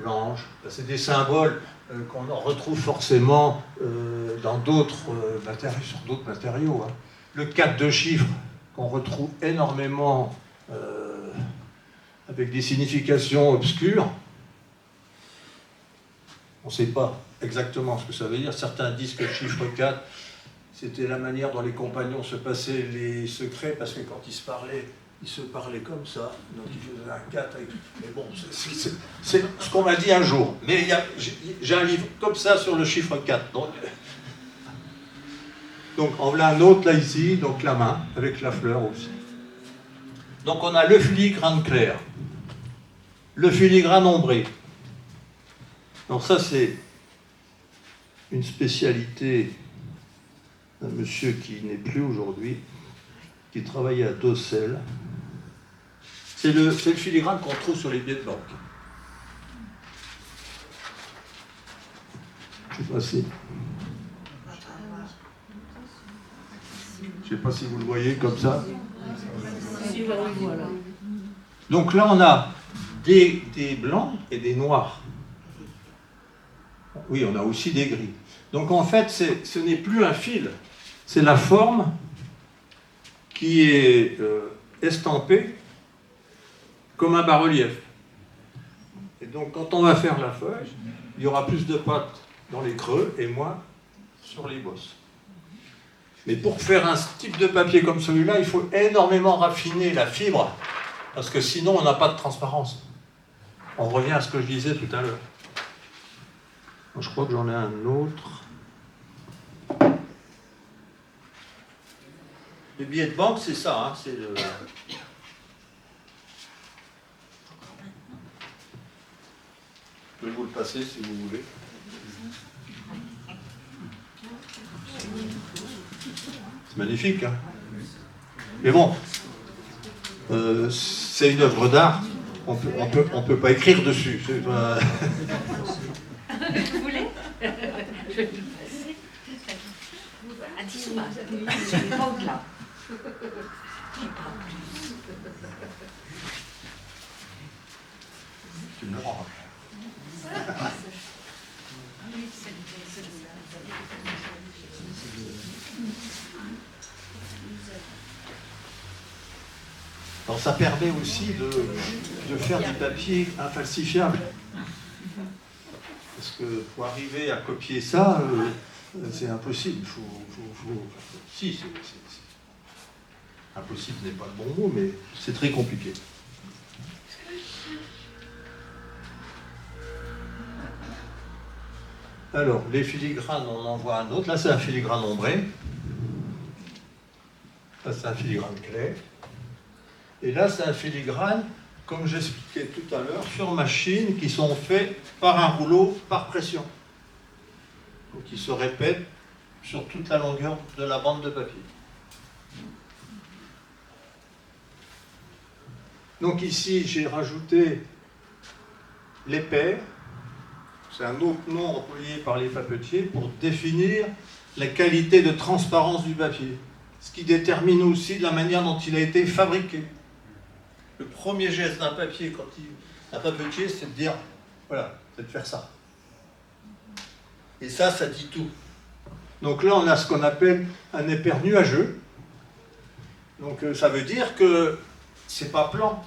S2: l'ange. C'est des symboles qu'on retrouve forcément dans d'autres matériaux, sur d'autres matériaux. Hein. Le 4 de chiffres, qu'on retrouve énormément avec des significations obscures. On ne sait pas exactement ce que ça veut dire. Certains disent que le chiffre 4, c'était la manière dont les compagnons se passaient les secrets, parce que quand ils se parlaient comme ça, donc ils faisaient un 4 avec... Mais bon, c'est ce qu'on m'a dit un jour. Mais j'ai un livre comme ça sur le chiffre 4. Donc en voilà un autre là ici, donc la main, avec la fleur aussi. Donc on a le filigrane clair, le filigrane ombré. Donc ça c'est une spécialité d'un monsieur qui n'est plus aujourd'hui, qui travaillait à Docelles. C'est le filigrane qu'on trouve sur les billets de banque. Je ne sais pas si vous le voyez comme ça. Donc là, on a des blancs et des noirs. Oui, on a aussi des gris. Donc en fait, ce n'est plus un fil, c'est la forme qui est estampée comme un bas-relief. Et donc quand on va faire la feuille, il y aura plus de pattes dans les creux et moins sur les bosses. Mais pour faire un type de papier comme celui-là, il faut énormément raffiner la fibre, parce que sinon on n'a pas de transparence. On revient à ce que je disais tout à l'heure. Je crois que j'en ai un autre. Les billets de banque, c'est ça, hein, c'est le... Je peux vous le passer si vous voulez. C'est magnifique, hein. Mais bon, c'est une œuvre d'art. On peut pas écrire dessus. C'est pas...
S3: Vous voulez? Je vais le passer. À 10 mois. C'est une bande là. J'ai pas plus.
S2: Tu me le rends. Alors ça permet aussi de faire du papier infalsifiable. Parce que pour arriver à copier ça, c'est impossible. Si, impossible n'est pas le bon mot, mais c'est très compliqué. Alors, les filigranes, on en voit un autre. Là, c'est un filigrane ombré. Là, c'est un filigrane clair. Et là, c'est un filigrane, comme j'expliquais tout à l'heure, sur machine, qui sont faits par un rouleau par pression. Donc, ils se répètent sur toute la longueur de la bande de papier. Donc ici, j'ai rajouté l'épaire. C'est un autre nom employé par les papetiers pour définir la qualité de transparence du papier. Ce qui détermine aussi la manière dont il a été fabriqué. Le premier geste d'un papier, un papetier, c'est de dire, voilà, c'est de faire ça. Et ça dit tout. Donc là, on a ce qu'on appelle un épaire nuageux. Donc ça veut dire que c'est pas plan.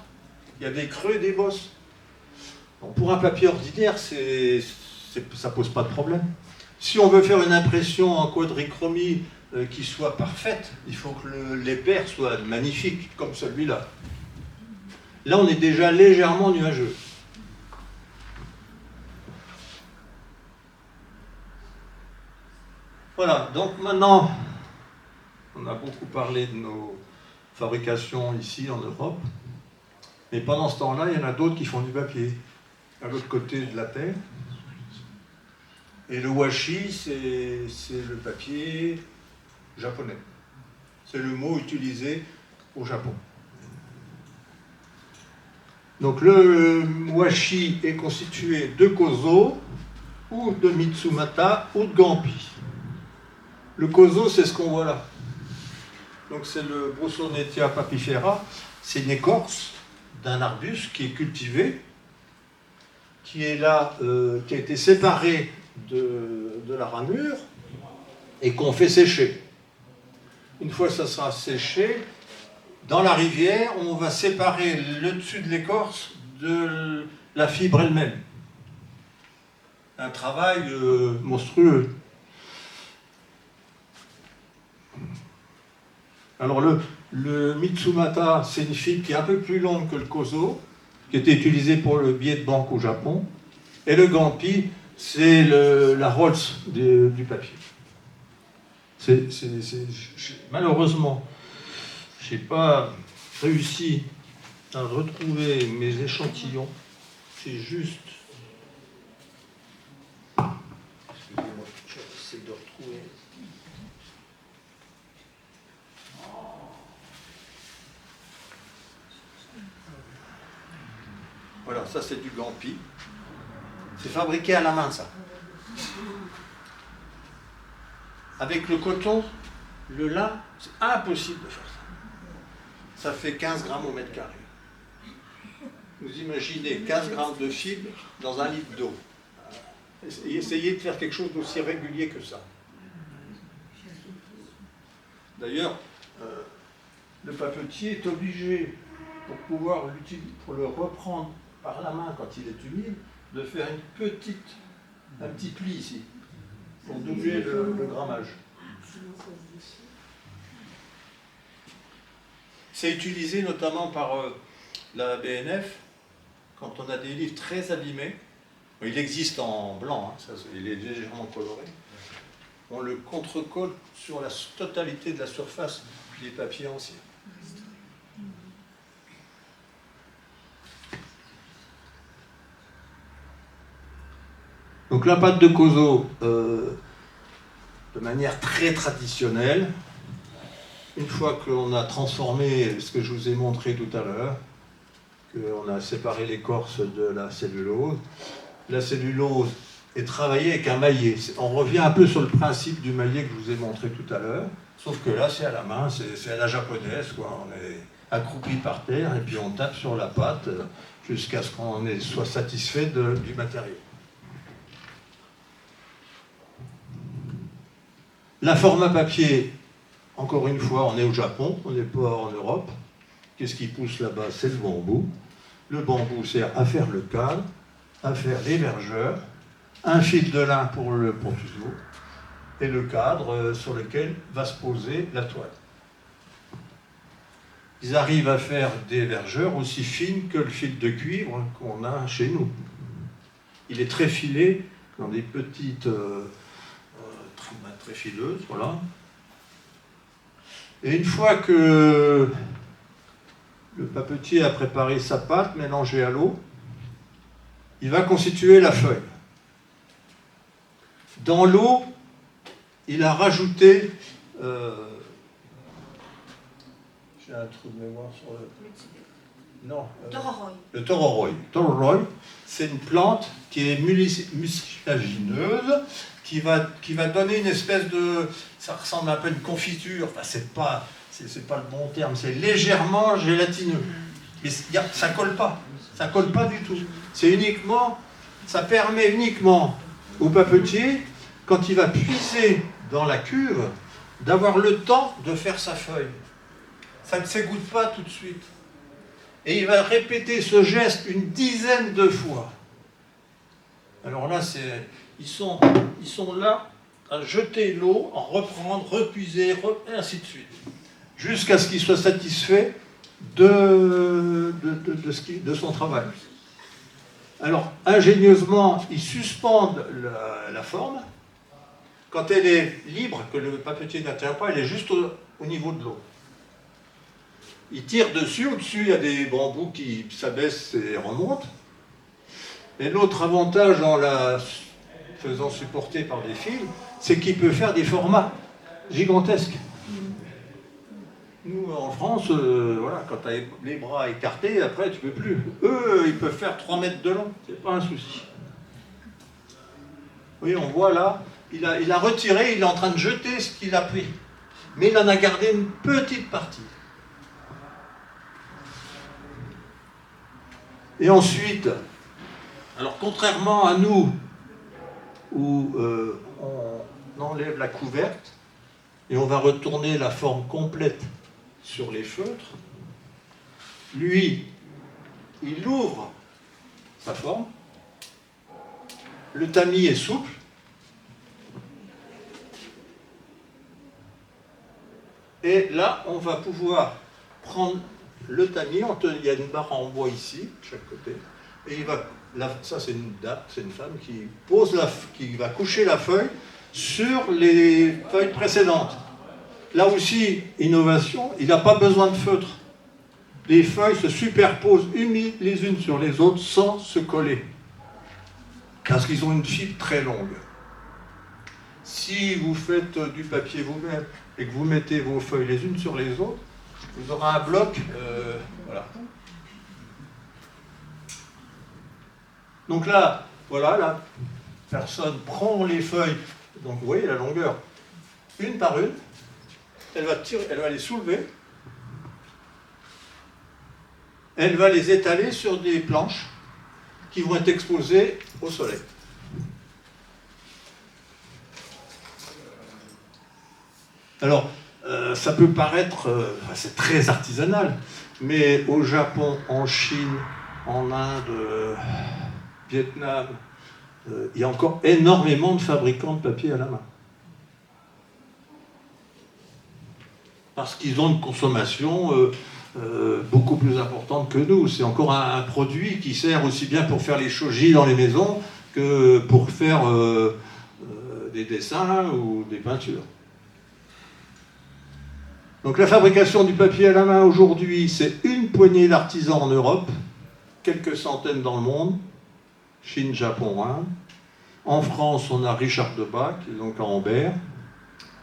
S2: Il y a des creux et des bosses. Donc, pour un papier ordinaire, ça pose pas de problème. Si on veut faire une impression en quadrichromie qui soit parfaite, il faut que l'épaire soit magnifique, comme celui-là. Là, on est déjà légèrement nuageux. Voilà, donc maintenant, on a beaucoup parlé de nos fabrications ici en Europe, mais pendant ce temps-là, il y en a d'autres qui font du papier, à l'autre côté de la Terre. Et le washi, c'est le papier japonais. C'est le mot utilisé au Japon. Donc le washi est constitué de kozo, ou de mitsumata, ou de gampi. Le kozo, c'est ce qu'on voit là. Donc c'est le Broussonetia papifera, c'est une écorce d'un arbuste qui est cultivé, qui est là, qui a été séparé de la ramure et qu'on fait sécher. Une fois que ça sera séché, dans la rivière, on va séparer le dessus de l'écorce de la fibre elle-même. Un travail monstrueux. Alors le Mitsumata, c'est une fibre qui est un peu plus longue que le kozo, qui était utilisée pour le billet de banque au Japon. Et le gampi, c'est la Rolls du papier. Malheureusement, je n'ai pas réussi à retrouver mes échantillons. C'est juste... Excusez-moi, j'essaie de retrouver... Voilà, ça c'est du gampi. C'est fabriqué à la main, ça. Avec le coton, le lin, c'est impossible de faire ça. Ça fait 15 grammes au mètre carré. Vous imaginez 15 grammes de fibre dans 1 litre d'eau. Essayez de faire quelque chose d'aussi régulier que ça. D'ailleurs, le papetier est obligé, pour pouvoir l'utiliser, pour le reprendre par la main quand il est humide, de faire un petit pli ici. pour doubler le grammage. C'est utilisé notamment par la BNF quand on a des livres très abîmés. Il existe en blanc, hein, il est légèrement coloré. On le contre-colle sur la totalité de la surface des papiers anciens. Donc la pâte de Kozo, de manière très traditionnelle, une fois qu'on a transformé ce que je vous ai montré tout à l'heure, qu'on a séparé l'écorce de la cellulose est travaillée avec un maillet. On revient un peu sur le principe du maillet que je vous ai montré tout à l'heure, sauf que là c'est à la main, c'est à la japonaise, quoi. On est accroupi par terre et puis on tape sur la pâte jusqu'à ce qu'on soit satisfait du matériau. La format papier, encore une fois, on est au Japon, on n'est pas en Europe. Qu'est-ce qui pousse là-bas? C'est le bambou. Le bambou sert à faire le cadre, à faire l'hébergeur, un fil de lin pour le ciseau, et le cadre sur lequel va se poser la toile. Ils arrivent à faire des hébergeurs aussi fines que le fil de cuivre qu'on a chez nous. Il est très filé dans des petites très fileuse, voilà. Et une fois que le papetier a préparé sa pâte mélangée à l'eau, il va constituer la feuille. Dans l'eau, il a rajouté... j'ai un trou de mémoire sur le... Non. Le tororoy. Tororoy, c'est une plante qui est mucilagineuse, qui va donner une espèce de... Ça ressemble un peu à une confiture, enfin c'est pas le bon terme, c'est légèrement gélatineux. Mais ça colle pas du tout. Ça permet uniquement au papetier, quand il va puiser dans la cuve, d'avoir le temps de faire sa feuille. Ça ne s'égoutte pas tout de suite. Et il va répéter ce geste une dizaine de fois. Alors là, ils sont là à jeter l'eau, en reprendre, repuiser, et ainsi de suite. Jusqu'à ce qu'il soit satisfait de son travail. Alors, ingénieusement, ils suspendent la forme. Quand elle est libre, que le papetier n'atteint pas, elle est juste au niveau de l'eau. Ils tirent dessus, au-dessus, il y a des bambous qui s'abaissent et remontent. Et l'autre avantage en la faisant supporter par des fils, c'est qu'il peut faire des formats gigantesques. Nous, en France, voilà, quand tu as les bras écartés, après, tu ne peux plus. Eux, ils peuvent faire 3 mètres de long, c'est pas un souci. Oui, on voit là, il a retiré, il est en train de jeter ce qu'il a pris. Mais il en a gardé une petite partie. Et ensuite, alors contrairement à nous, où on enlève la couverte et on va retourner la forme complète sur les feutres, lui, il ouvre sa forme, le tamis est souple, et là, on va pouvoir prendre le tamis, il y a une barre en bois ici, de chaque côté, et il va, ça c'est une dame, c'est une femme qui va coucher la feuille sur les feuilles précédentes. Là aussi, innovation, il n'a pas besoin de feutre. Les feuilles se superposent les unes sur les autres sans se coller, parce qu'ils ont une fibre très longue. Si vous faites du papier vous-même et que vous mettez vos feuilles les unes sur les autres, vous aurez un bloc, voilà. Donc là, voilà, la personne prend les feuilles, donc vous voyez la longueur, une par une, elle va les soulever, elle va les étaler sur des planches qui vont être exposées au soleil. Alors, ça peut paraître, c'est très artisanal, mais au Japon, en Chine, en Inde, Vietnam, il y a encore énormément de fabricants de papier à la main. Parce qu'ils ont une consommation beaucoup plus importante que nous. C'est encore un produit qui sert aussi bien pour faire les shoji dans les maisons que pour faire des dessins ou des peintures. Donc la fabrication du papier à la main aujourd'hui, c'est une poignée d'artisans en Europe, quelques centaines dans le monde, Chine, Japon, Inde. En France, on a Richard Debac, donc à Ambert.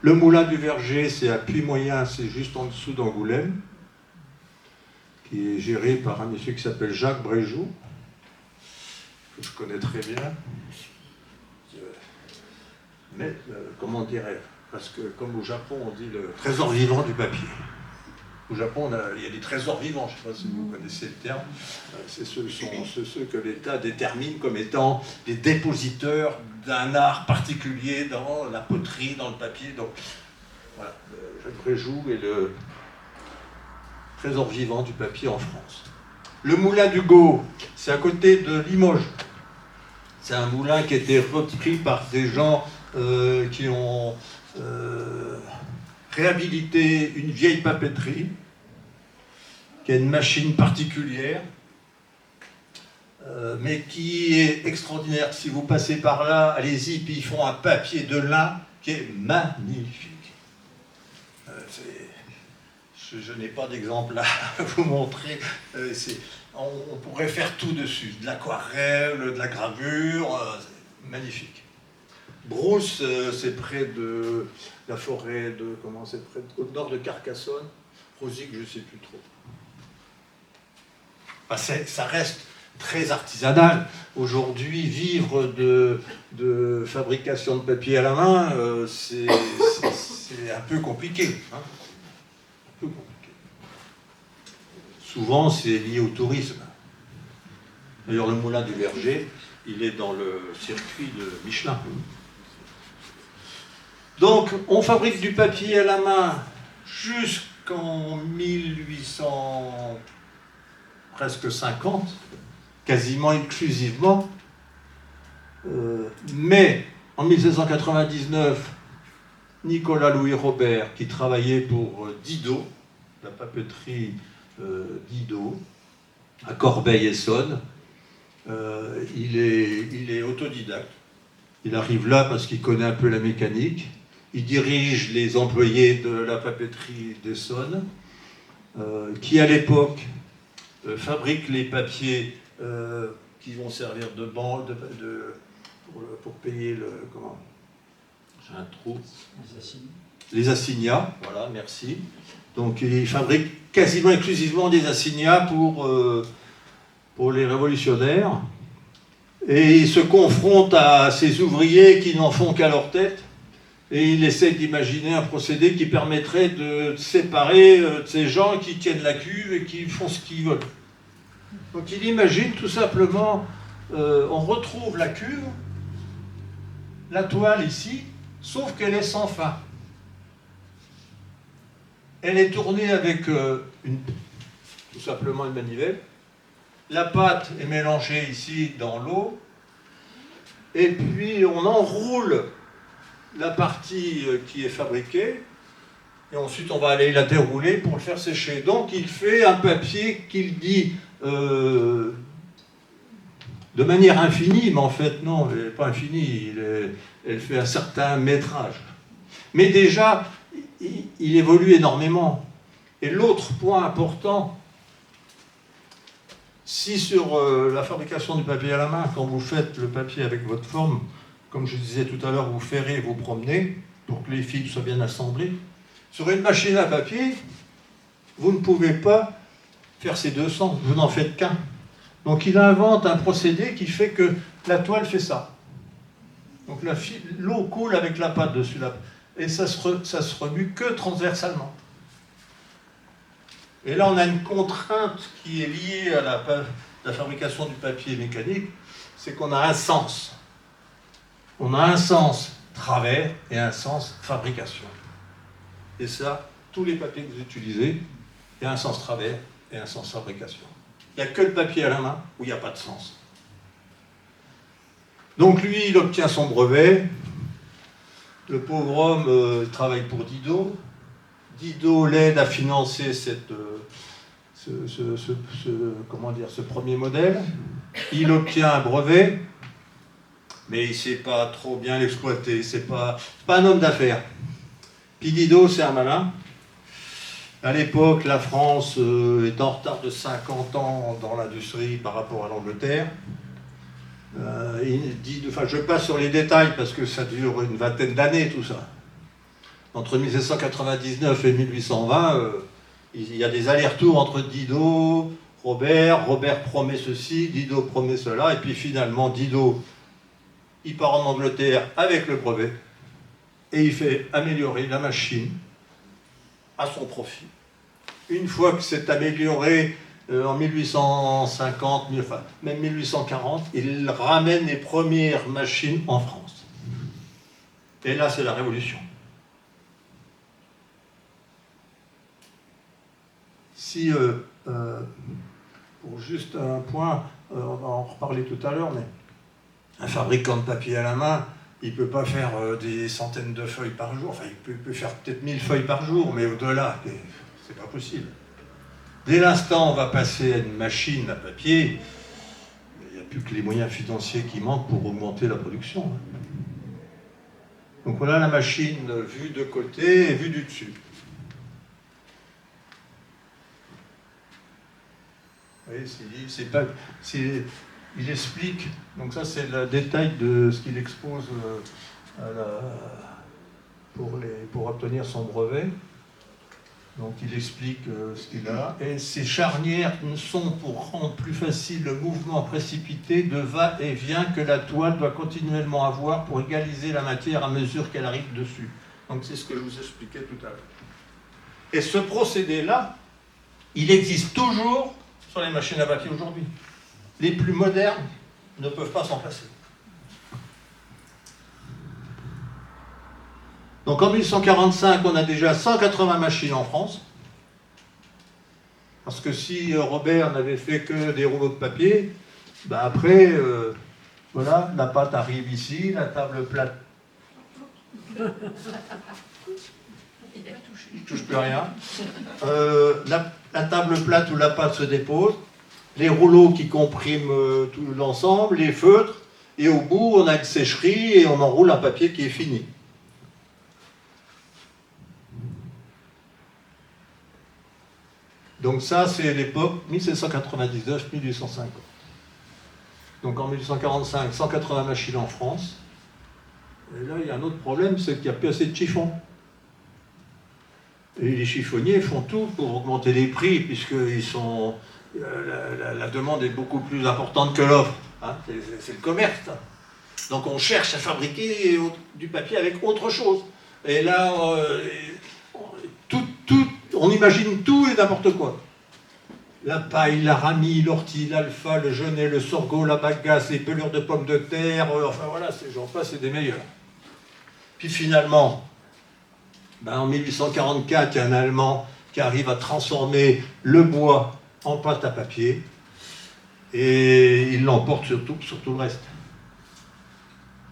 S2: Le moulin du Verger, c'est à Puy-Moyen, c'est juste en dessous d'Angoulême, qui est géré par un monsieur qui s'appelle Jacques Bréjou, que je connais très bien. Mais, comment dirais-je? Parce que, comme au Japon, on dit le trésor vivant du papier. Au Japon, il y a des trésors vivants, je ne sais pas si vous connaissez le terme. C'est ceux que l'État détermine comme étant des dépositeurs d'un art particulier dans la poterie, dans le papier. Donc, voilà, Jacques Bréjou est le trésor vivant du papier en France. Le moulin du Gau, c'est à côté de Limoges. C'est un moulin qui a été repris par des gens qui ont réhabilité une vieille papeterie, qui a une machine particulière, mais qui est extraordinaire. Si vous passez par là, allez-y, puis ils font un papier de lin qui est magnifique. Je n'ai pas d'exemple à vous montrer. On pourrait faire tout dessus, de l'aquarelle, de la gravure, magnifique. Brousse, c'est près de la forêt de, au nord de Carcassonne. Rosic, je ne sais plus trop. Ça reste très artisanal. Aujourd'hui, vivre de fabrication de papier à la main, c'est un peu compliqué. Hein, un peu compliqué. Souvent, c'est lié au tourisme. D'ailleurs, le moulin du Verger, il est dans le circuit de Michelin. Donc, on fabrique du papier à la main jusqu'en 1800, presque 50, quasiment exclusivement. Mais en 1799, Nicolas Louis Robert, qui travaillait pour Didot, la papeterie Didot, à Corbeil-Essonnes, il est autodidacte. Il arrive là parce qu'il connaît un peu la mécanique. Il dirige les employés de la papeterie d'Essonnes, qui à l'époque fabrique les papiers qui vont servir de banque pour payer le... Comment? J'ai un trou. Les assignats, voilà, merci. Donc il fabrique quasiment exclusivement des assignats pour les révolutionnaires. Et il se confronte à ces ouvriers qui n'en font qu'à leur tête. Et il essaie d'imaginer un procédé qui permettrait de séparer ces gens qui tiennent la cuve et qui font ce qu'ils veulent. Donc il imagine tout simplement, on retrouve la cuve, la toile ici, sauf qu'elle est sans fin. Elle est tournée avec tout simplement une manivelle. La pâte est mélangée ici dans l'eau. Et puis on enroule la partie qui est fabriquée. Et ensuite on va aller la dérouler pour le faire sécher. Donc il fait un papier qu'il dit de manière infinie, mais en fait non, elle n'est pas infinie, elle fait un certain métrage. Mais déjà, il évolue énormément. Et l'autre point important, si sur la fabrication du papier à la main, quand vous faites le papier avec votre forme, comme je disais tout à l'heure, vous ferrez, vous promenez, pour que les fils soient bien assemblés, sur une machine à papier, vous ne pouvez pas faire ces deux sens, vous n'en faites qu'un. Donc il invente un procédé qui fait que la toile fait ça. Donc l'eau coule avec la pâte dessus, et ça se remue que transversalement. Et là, on a une contrainte qui est liée à la fabrication du papier mécanique, c'est qu'on a un sens. On a un sens travers et un sens fabrication. Et ça, tous les papiers que vous utilisez, il y a un sens travers et un sens fabrication. Il n'y a que le papier à la main où il n'y a pas de sens. Donc lui, il obtient son brevet. Le pauvre homme il travaille pour Didot. Didot l'aide à financer ce premier modèle. Il obtient un brevet, mais il ne sait pas trop bien l'exploiter. C'est pas un homme d'affaires. Puis Didot, c'est un malin. À l'époque, la France est en retard de 50 ans dans l'industrie par rapport à l'Angleterre. Je passe sur les détails parce que ça dure une vingtaine d'années tout ça. Entre 1799 et 1820, il y a des allers-retours entre Didot, Robert promet ceci, Didot promet cela, et puis finalement Didot, il part en Angleterre avec le brevet et il fait améliorer la machine à son profit. Une fois que c'est amélioré en 1850, enfin, même 1840, il ramène les premières machines en France. Et là, c'est la révolution. Si, pour juste un point, on va en reparler tout à l'heure, mais un fabricant de papier à la main, il ne peut pas faire des centaines de feuilles par jour. Enfin, il peut faire peut-être 1000 feuilles par jour, mais au-delà, c'est pas possible. Dès l'instant où on va passer à une machine à papier, il n'y a plus que les moyens financiers qui manquent pour augmenter la production. Donc voilà la machine vue de côté et vue du dessus. Vous voyez, il explique, donc ça c'est le détail de ce qu'il expose pour obtenir son brevet. Donc il explique ce qu'il a. Et ces charnières sont pour rendre plus facile le mouvement précipité de va-et-vient que la toile doit continuellement avoir pour égaliser la matière à mesure qu'elle arrive dessus. Donc c'est ce que je vous expliquais tout à l'heure. Et ce procédé-là, il existe toujours sur les machines à papier aujourd'hui. Les plus modernes ne peuvent pas s'en passer. Donc en 1845, on a déjà 180 machines en France. Parce que si Robert n'avait fait que des rouleaux de papier, ben après, voilà, la pâte arrive ici, la table plate. Il ne touche plus rien. La table plate où la pâte se dépose, les rouleaux qui compriment tout l'ensemble, les feutres, et au bout, on a une sécherie et on enroule un papier qui est fini. Donc ça, c'est l'époque 1799-1850. Donc en 1845, 180 machines en France. Et là, il y a un autre problème, c'est qu'il n'y a plus assez de chiffons. Et les chiffonniers font tout pour augmenter les prix, puisque la demande est beaucoup plus importante que l'offre. Hein, c'est le commerce. Donc on cherche à fabriquer du papier avec autre chose. Et là, on imagine tout et n'importe quoi. La paille, la ramie, l'ortie, l'alpha, le genêt, le sorgho, la bagasse, les pelures de pommes de terre, enfin voilà, j'en passe, c'est des meilleurs. Puis finalement, en 1844, il y a un Allemand qui arrive à transformer le bois en pâte à papier et il l'emporte sur tout le reste.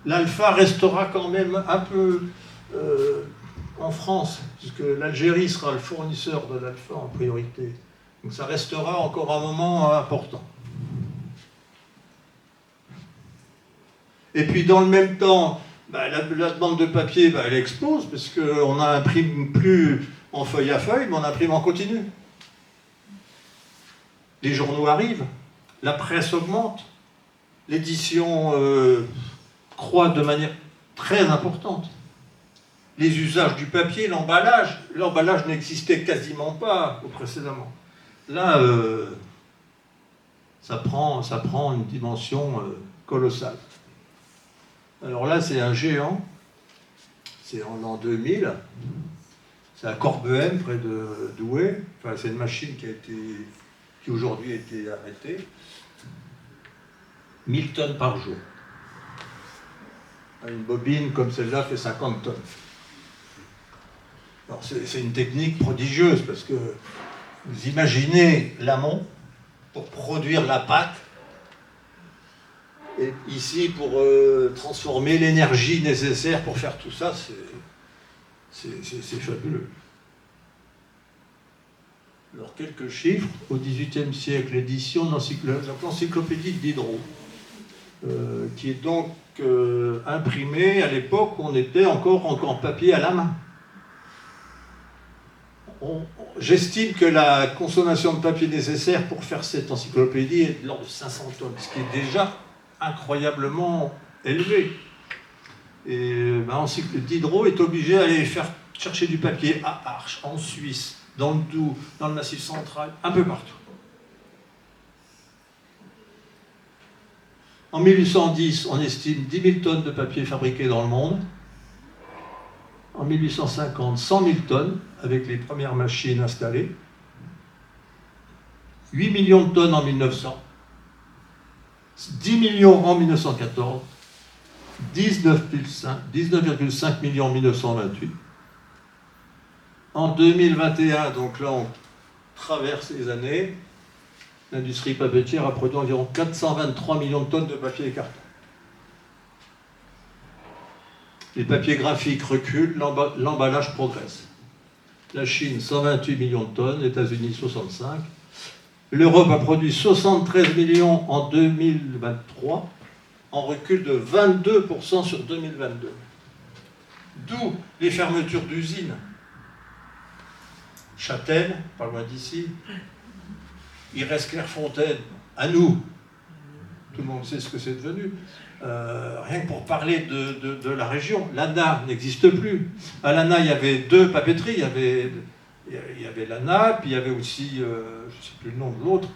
S2: L'alpha restera quand même un peu en France, puisque l'Algérie sera le fournisseur de l'alpha en priorité. Donc ça restera encore un moment important. Et puis dans le même temps, la demande de papier, elle explose, parce qu'on n'imprime plus en feuille à feuille, mais on imprime en continu. Les journaux arrivent, la presse augmente, l'édition croît de manière très importante. Les usages du papier, l'emballage n'existait quasiment pas précédemment. Là, ça prend une dimension colossale. Alors là, c'est un géant, c'est en l'an 2000, c'est à Corbehem, près de Douai. Enfin, c'est une machine qui aujourd'hui a été arrêtée. 1000 tonnes par jour. Une bobine comme celle-là fait 50 tonnes. Alors c'est une technique prodigieuse parce que vous imaginez l'amont pour produire la pâte. Et ici, pour transformer l'énergie nécessaire pour faire tout ça, c'est fabuleux. Alors, quelques chiffres. Au XVIIIe siècle, l'édition de l'encyclopédie de Diderot, qui est donc imprimée à l'époque où on était encore en papier à la main. J'estime que la consommation de papier nécessaire pour faire cette encyclopédie est de l'ordre de 500 tonnes, ce qui est déjà incroyablement élevé. Et Diderot est obligé d'aller chercher du papier à Arches, en Suisse, dans le Doubs, dans le Massif central, un peu partout. En 1810, on estime 10 000 tonnes de papier fabriquées dans le monde. En 1850, 100 000 tonnes, avec les premières machines installées. 8 millions de tonnes en 1900. 10 millions en 1914. 19,5 millions en 1928. En 2021, donc là on traverse les années, l'industrie papetière a produit environ 423 millions de tonnes de papier et carton. Les papiers graphiques reculent, l'emballage progresse. La Chine, 128 millions de tonnes, les États-Unis, 65. L'Europe a produit 73 millions en 2023, en recul de 22% sur 2022. D'où les fermetures d'usines. Châtel, pas loin d'ici. Il reste Clairefontaine, à nous. Tout le monde sait ce que c'est devenu. Rien que pour parler de la région, l'ANA n'existe plus. À l'ANA, il y avait deux papeteries. Il y avait l'ANA, puis il y avait aussi, je ne sais plus le nom de l'autre,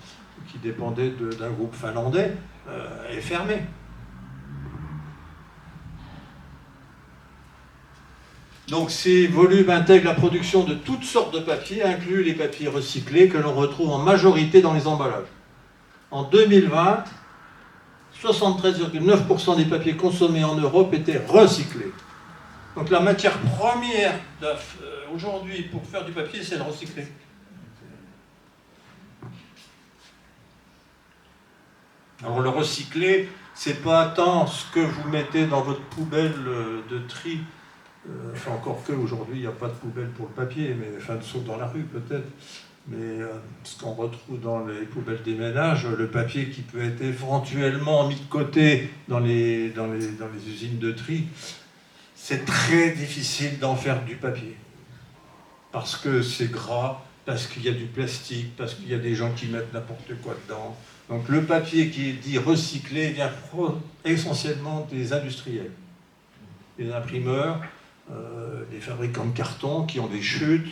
S2: qui dépendait d'un groupe finlandais, est fermé. Donc ces volumes intègrent la production de toutes sortes de papiers, inclus les papiers recyclés que l'on retrouve en majorité dans les emballages. En 2020, 73,9% des papiers consommés en Europe étaient recyclés. Donc la matière première aujourd'hui pour faire du papier, c'est le recycler. Alors le recycler, c'est pas tant ce que vous mettez dans votre poubelle de tri. Enfin, encore que aujourd'hui, il n'y a pas de poubelle pour le papier, mais enfin, sauf dans la rue peut-être. Mais ce qu'on retrouve dans les poubelles des ménages, le papier qui peut être éventuellement mis de côté dans les usines de tri, c'est très difficile d'en faire du papier. Parce que c'est gras, parce qu'il y a du plastique, parce qu'il y a des gens qui mettent n'importe quoi dedans. Donc le papier qui est dit recyclé vient essentiellement des industriels, des imprimeurs, des fabricants de carton qui ont des chutes.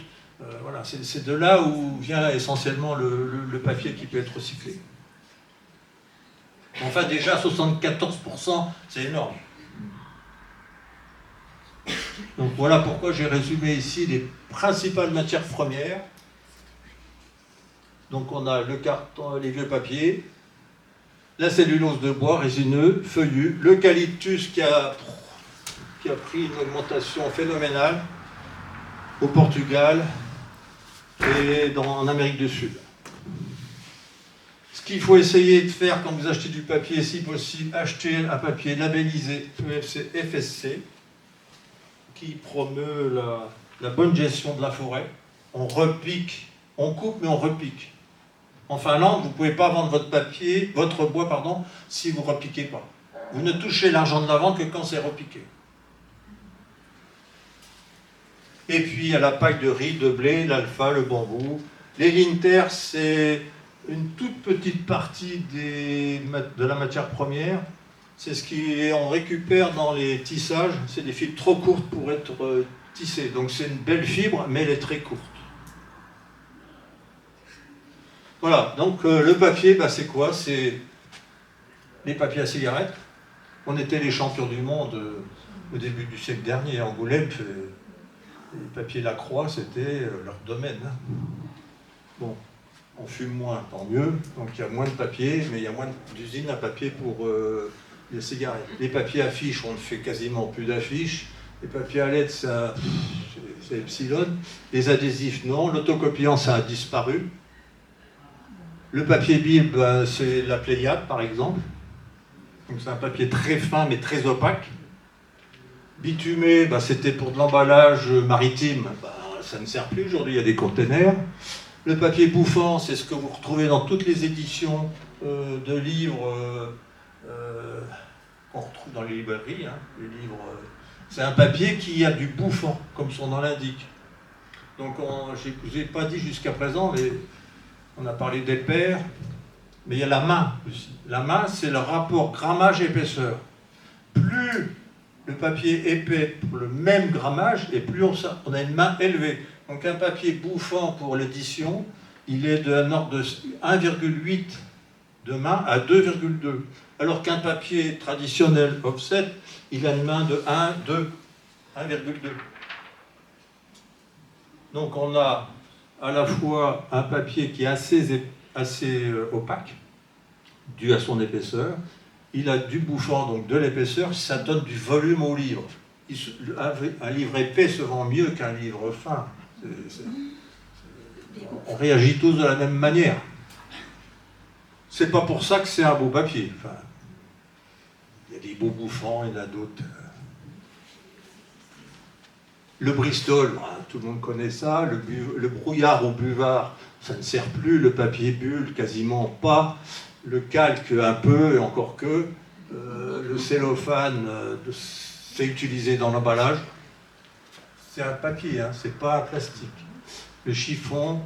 S2: Voilà, c'est de là où vient essentiellement le papier qui peut être recyclé. Enfin, déjà 74%, c'est énorme. Donc voilà pourquoi j'ai résumé ici les principales matières premières. Donc on a le carton, les vieux papiers, la cellulose de bois résineux, feuillu, l'eucalyptus qui a pris une augmentation phénoménale au Portugal et en Amérique du Sud. Ce qu'il faut essayer de faire quand vous achetez du papier, si possible, acheter un papier labellisé EFC, FSC, qui promeut la bonne gestion de la forêt. On repique, on coupe mais on repique. En Finlande, vous ne pouvez pas vendre votre bois, si vous ne repiquez pas. Vous ne touchez l'argent de la vente que quand c'est repiqué. Et puis il y a la paille de riz, de blé, l'alpha, le bambou. Les linters, c'est une toute petite partie de la matière première. C'est ce qu'on récupère dans les tissages. C'est des fibres trop courtes pour être tissées. Donc c'est une belle fibre, mais elle est très courte. Voilà, donc le papier, c'est quoi? C'est les papiers à cigarettes. On était les champions du monde au début du siècle dernier. Angoulême, les papiers Lacroix, c'était leur domaine. Bon, on fume moins, tant mieux. Donc il y a moins de papier, mais il y a moins d'usines à papier pour les cigarettes. Les papiers affiches, on ne fait quasiment plus d'affiches. Les papiers à lettres, c'est epsilon. Les adhésifs, non. L'autocopiant, ça a disparu. Le papier Bible, c'est la Pléiade, par exemple. Donc c'est un papier très fin mais très opaque. Bitumé, c'était pour de l'emballage maritime, ça ne sert plus, aujourd'hui il y a des containers. Le papier bouffant, c'est ce que vous retrouvez dans toutes les éditions de livres qu'on retrouve dans les librairies. Les livres, c'est un papier qui a du bouffant, comme son nom l'indique. Donc je n'ai pas dit jusqu'à présent, mais on a parlé des paires, mais il y a la main aussi. La main, c'est le rapport grammage-épaisseur. Plus le papier épais pour le même grammage, et plus on a une main élevée. Donc un papier bouffant pour l'édition, il est de l'ordre de 1,8 de main à 2,2. Alors qu'un papier traditionnel offset, il a une main de 1,2. Donc on a à la fois un papier qui est assez opaque, dû à son épaisseur. Il a du bouffant, donc de l'épaisseur, ça donne du volume au livre. Un livre épais se vend mieux qu'un livre fin. On réagit tous de la même manière. C'est pas pour ça que c'est un beau papier. Enfin, il y a des beaux bouffants, il y en a d'autres. Le Bristol, tout le monde connaît ça. Le brouillard au buvard, ça ne sert plus. Le papier bulle, quasiment pas. Le calque, un peu, et encore que. Le cellophane, c'est utilisé dans l'emballage. C'est un papier, c'est pas un plastique. Le chiffon,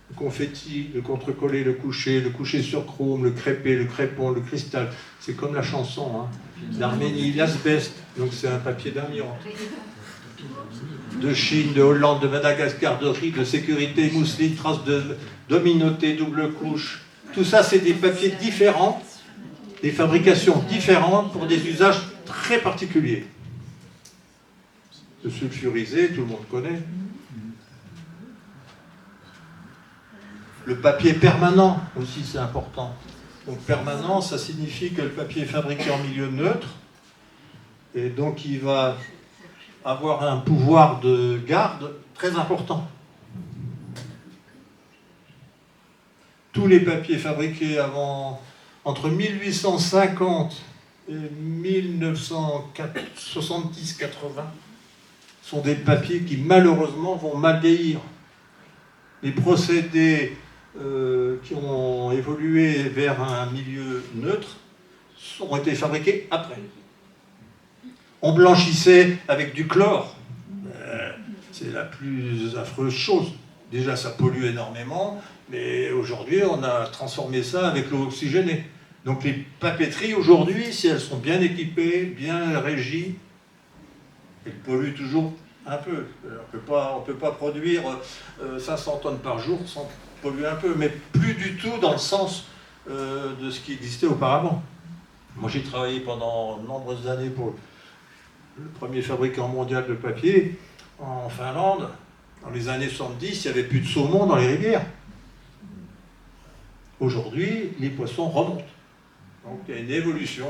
S2: le confetti, le contre-collé, le coucher sur chrome, le crêpé, le crépon, le cristal. C'est comme la chanson, d'Arménie, l'asbeste, donc c'est un papier d'amiante. De Chine, de Hollande, de Madagascar, de riz, de sécurité, mousseline, traces de dominoté, double couche. Tout ça, c'est des papiers différents, des fabrications différentes pour des usages très particuliers. Le sulfurisé, tout le monde connaît. Le papier permanent aussi, c'est important. Donc permanent, ça signifie que le papier est fabriqué en milieu neutre, et donc il va avoir un pouvoir de garde très important. Tous les papiers fabriqués entre 1850 et 1970-80 sont des papiers qui malheureusement vont mal vieillir. Les procédés qui ont évolué vers un milieu neutre ont été fabriqués après. On blanchissait avec du chlore. C'est la plus affreuse chose. Déjà, ça pollue énormément, mais aujourd'hui, on a transformé ça avec l'eau oxygénée. Donc les papeteries, aujourd'hui, si elles sont bien équipées, bien régies, elles polluent toujours un peu. On ne peut pas produire 500 tonnes par jour sans polluer un peu, mais plus du tout dans le sens de ce qui existait auparavant. Moi, j'ai travaillé pendant de nombreuses années pour le premier fabricant mondial de papier en Finlande. Dans les années 70, il n'y avait plus de saumon dans les rivières. Aujourd'hui, les poissons remontent. Donc il y a une évolution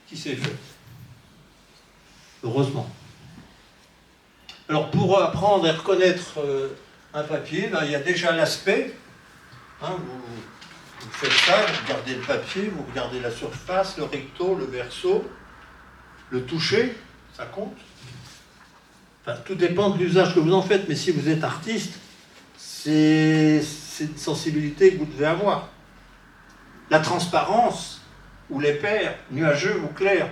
S2: qui s'est faite. Heureusement. Alors pour apprendre à reconnaître un papier, il y a déjà l'aspect. Vous faites ça, vous regardez le papier, vous regardez la surface, le recto, le verso, le toucher, ça compte. Enfin, tout dépend de l'usage que vous en faites, mais si vous êtes artiste, c'est une sensibilité que vous devez avoir. La transparence, ou les paires, nuageux ou clairs.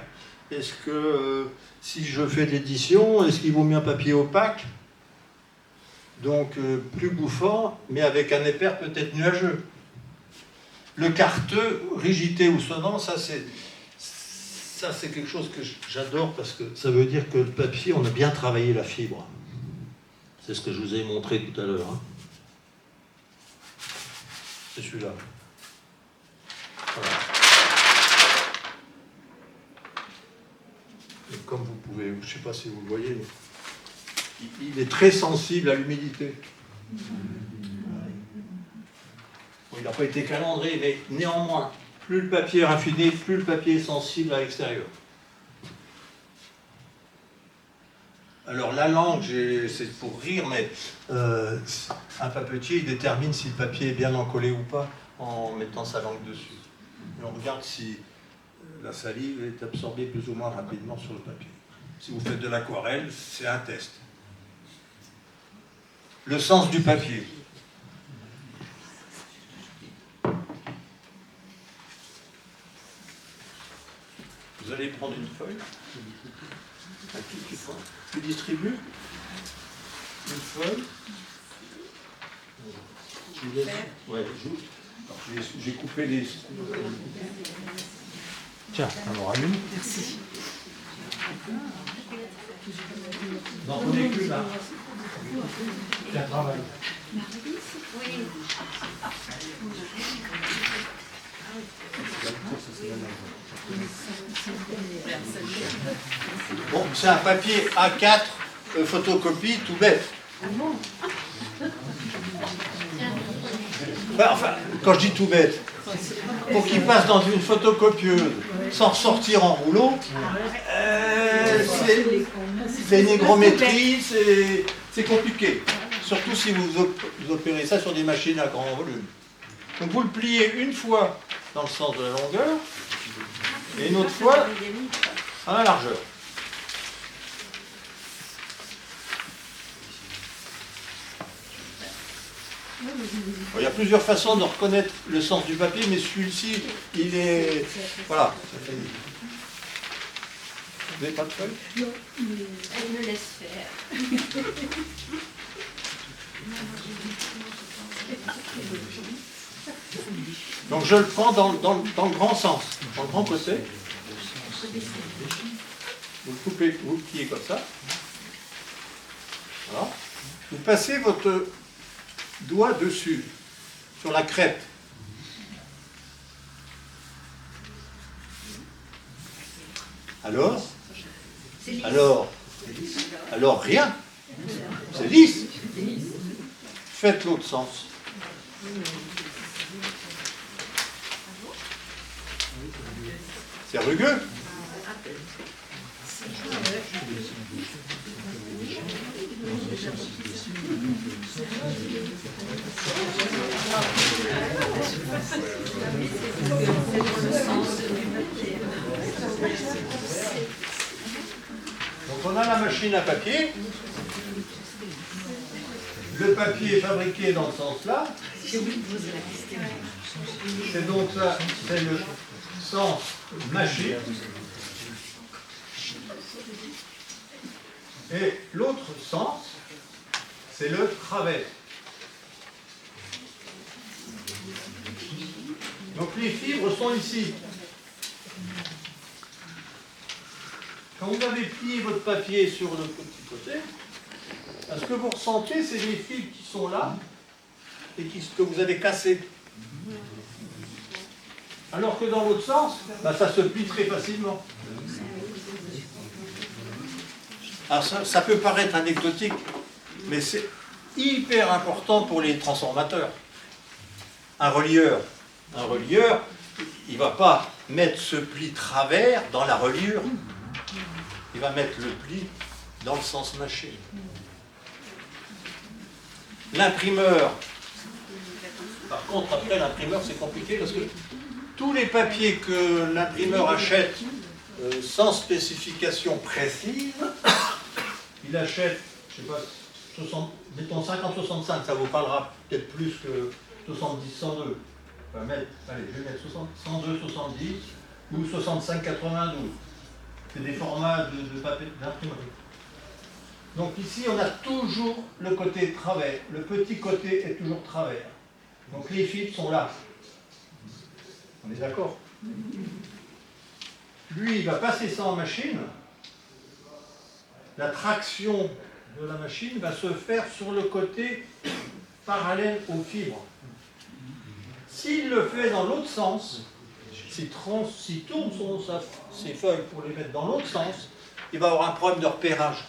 S2: Est-ce que si je fais de l'édition, est-ce qu'il vaut mieux un papier opaque, donc plus bouffant, mais avec un épaire peut-être nuageux? Le quarteux, rigidité ou sonnant, ça c'est quelque chose que j'adore parce que ça veut dire que le papier, on a bien travaillé la fibre. C'est ce que je vous ai montré tout à l'heure. C'est celui-là. Voilà. Et comme vous pouvez, je ne sais pas si vous le voyez, mais il est très sensible à l'humidité. Il n'a pas été calandré, mais néanmoins, plus le papier est raffiné, plus le papier est sensible à l'extérieur. Alors la langue, c'est pour rire, mais un papetier, il détermine si le papier est bien encollé ou pas en mettant sa langue dessus. Et on regarde si la salive est absorbée plus ou moins rapidement sur le papier. Si vous faites de l'aquarelle, c'est un test. Le sens du papier. Vous allez prendre une feuille, un tout petit point. Tu distribues une feuille. Ouais, j'ai coupé les. Tiens, alors allume.
S3: Merci.
S2: N'en prenez plus là. C'est un travail.
S3: Oui.
S2: Bon, c'est un papier A4 photocopie tout bête. Enfin, quand je dis tout bête, pour qu'il passe dans une photocopieuse sans ressortir en rouleau, c'est une hygrométrie, c'est compliqué. Surtout si vous opérez ça sur des machines à grand volume. Donc vous le pliez une fois dans le sens de la longueur et une autre fois à la largeur. Il y a plusieurs façons de reconnaître le sens du papier, mais celui-ci, il est... Voilà. Vous n'avez pas de feuille?
S3: Non, elle me laisse faire.
S2: Donc je le prends dans le grand sens, dans le grand côté. Vous le coupez, vous le pliez comme ça. Voilà. Vous passez votre doigt dessus, sur la crête. Alors rien. C'est lisse. Faites l'autre sens. C'est rugueux. Donc on a la machine à papier. Le papier est fabriqué dans ce sens-là. C'est donc ça, c'est le sens machine. Et l'autre sens, c'est le travers. Donc les fibres sont ici. Quand vous avez plié votre papier sur le petit côté, ce que vous ressentez, c'est les fibres qui sont là et que vous avez cassées. Alors que dans l'autre sens, ça se plie très facilement. Alors ça peut paraître anecdotique, mais c'est hyper important pour les transformateurs. Un relieur, il ne va pas mettre ce pli travers dans la reliure, il va mettre le pli dans le sens mâché. L'imprimeur, par contre, après l'imprimeur, c'est compliqué parce que tous les papiers que l'imprimeur achète sans spécification précise, il achète, je ne sais pas, mettons 50-65, ça vous parlera peut-être plus que 70-102. Allez, je vais mettre 102-70 ou 65-92. C'est des formats de papier d'imprimerie. Donc ici, on a toujours le côté travers. Le petit côté est toujours travers. Donc les fibres sont là. On est d'accord? Lui, il va passer ça en machine. La traction de la machine va se faire sur le côté parallèle aux fibres. S'il le fait dans l'autre sens, s'il tourne ses feuilles pour les mettre dans l'autre sens, il va avoir un problème de repérage.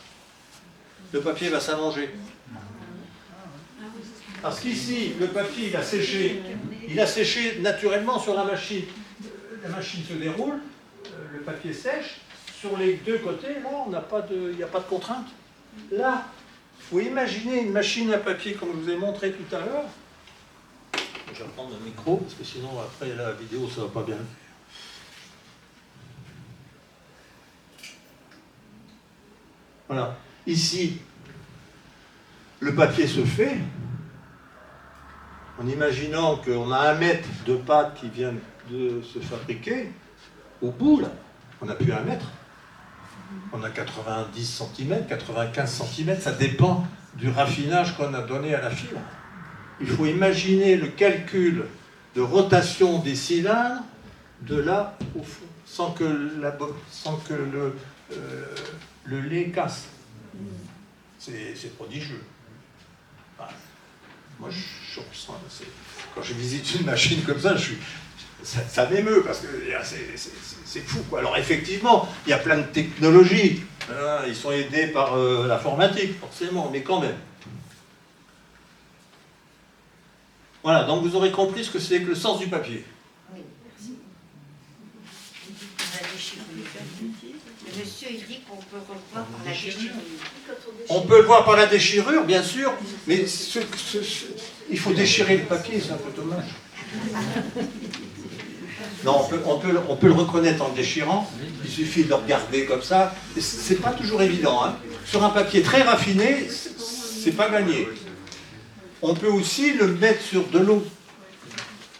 S2: Le papier va s'allonger. Parce qu'ici, le papier, il a séché naturellement sur la machine. La machine se déroule, le papier sèche. Sur les deux côtés, là, il n'y a pas de contrainte. Là, il faut imaginer une machine à papier comme je vous ai montré tout à l'heure. Je vais reprendre le micro, parce que sinon, après la vidéo, ça ne va pas bien. Voilà. Ici, le papier se fait en imaginant qu'on a 1 mètre de pâte qui vient de se fabriquer. Au bout, là, on n'a plus 1 mètre. On a 90 cm, 95 cm, ça dépend du raffinage qu'on a donné à la fibre. Il faut imaginer le calcul de rotation des cylindres de là au fond, sans que le lait casse. C'est prodigieux. Enfin, moi, je ressens, quand je visite une machine comme ça, ça m'émeut, parce que c'est fou, quoi. Alors effectivement, il y a plein de technologies. Ils sont aidés par l'informatique, forcément, mais quand même. Voilà, donc vous aurez compris ce que c'est que le sens du papier.
S3: Oui, merci. La déchirure. Le monsieur, il dit qu'on peut revoir par la déchirure.
S2: On peut le voir par la déchirure, bien sûr, mais il faut déchirer le papier, c'est un peu dommage. Non, on peut le reconnaître en le déchirant, il suffit de le regarder comme ça, c'est pas toujours évident. Hein. Sur un papier très raffiné, c'est pas gagné. On peut aussi le mettre sur de l'eau.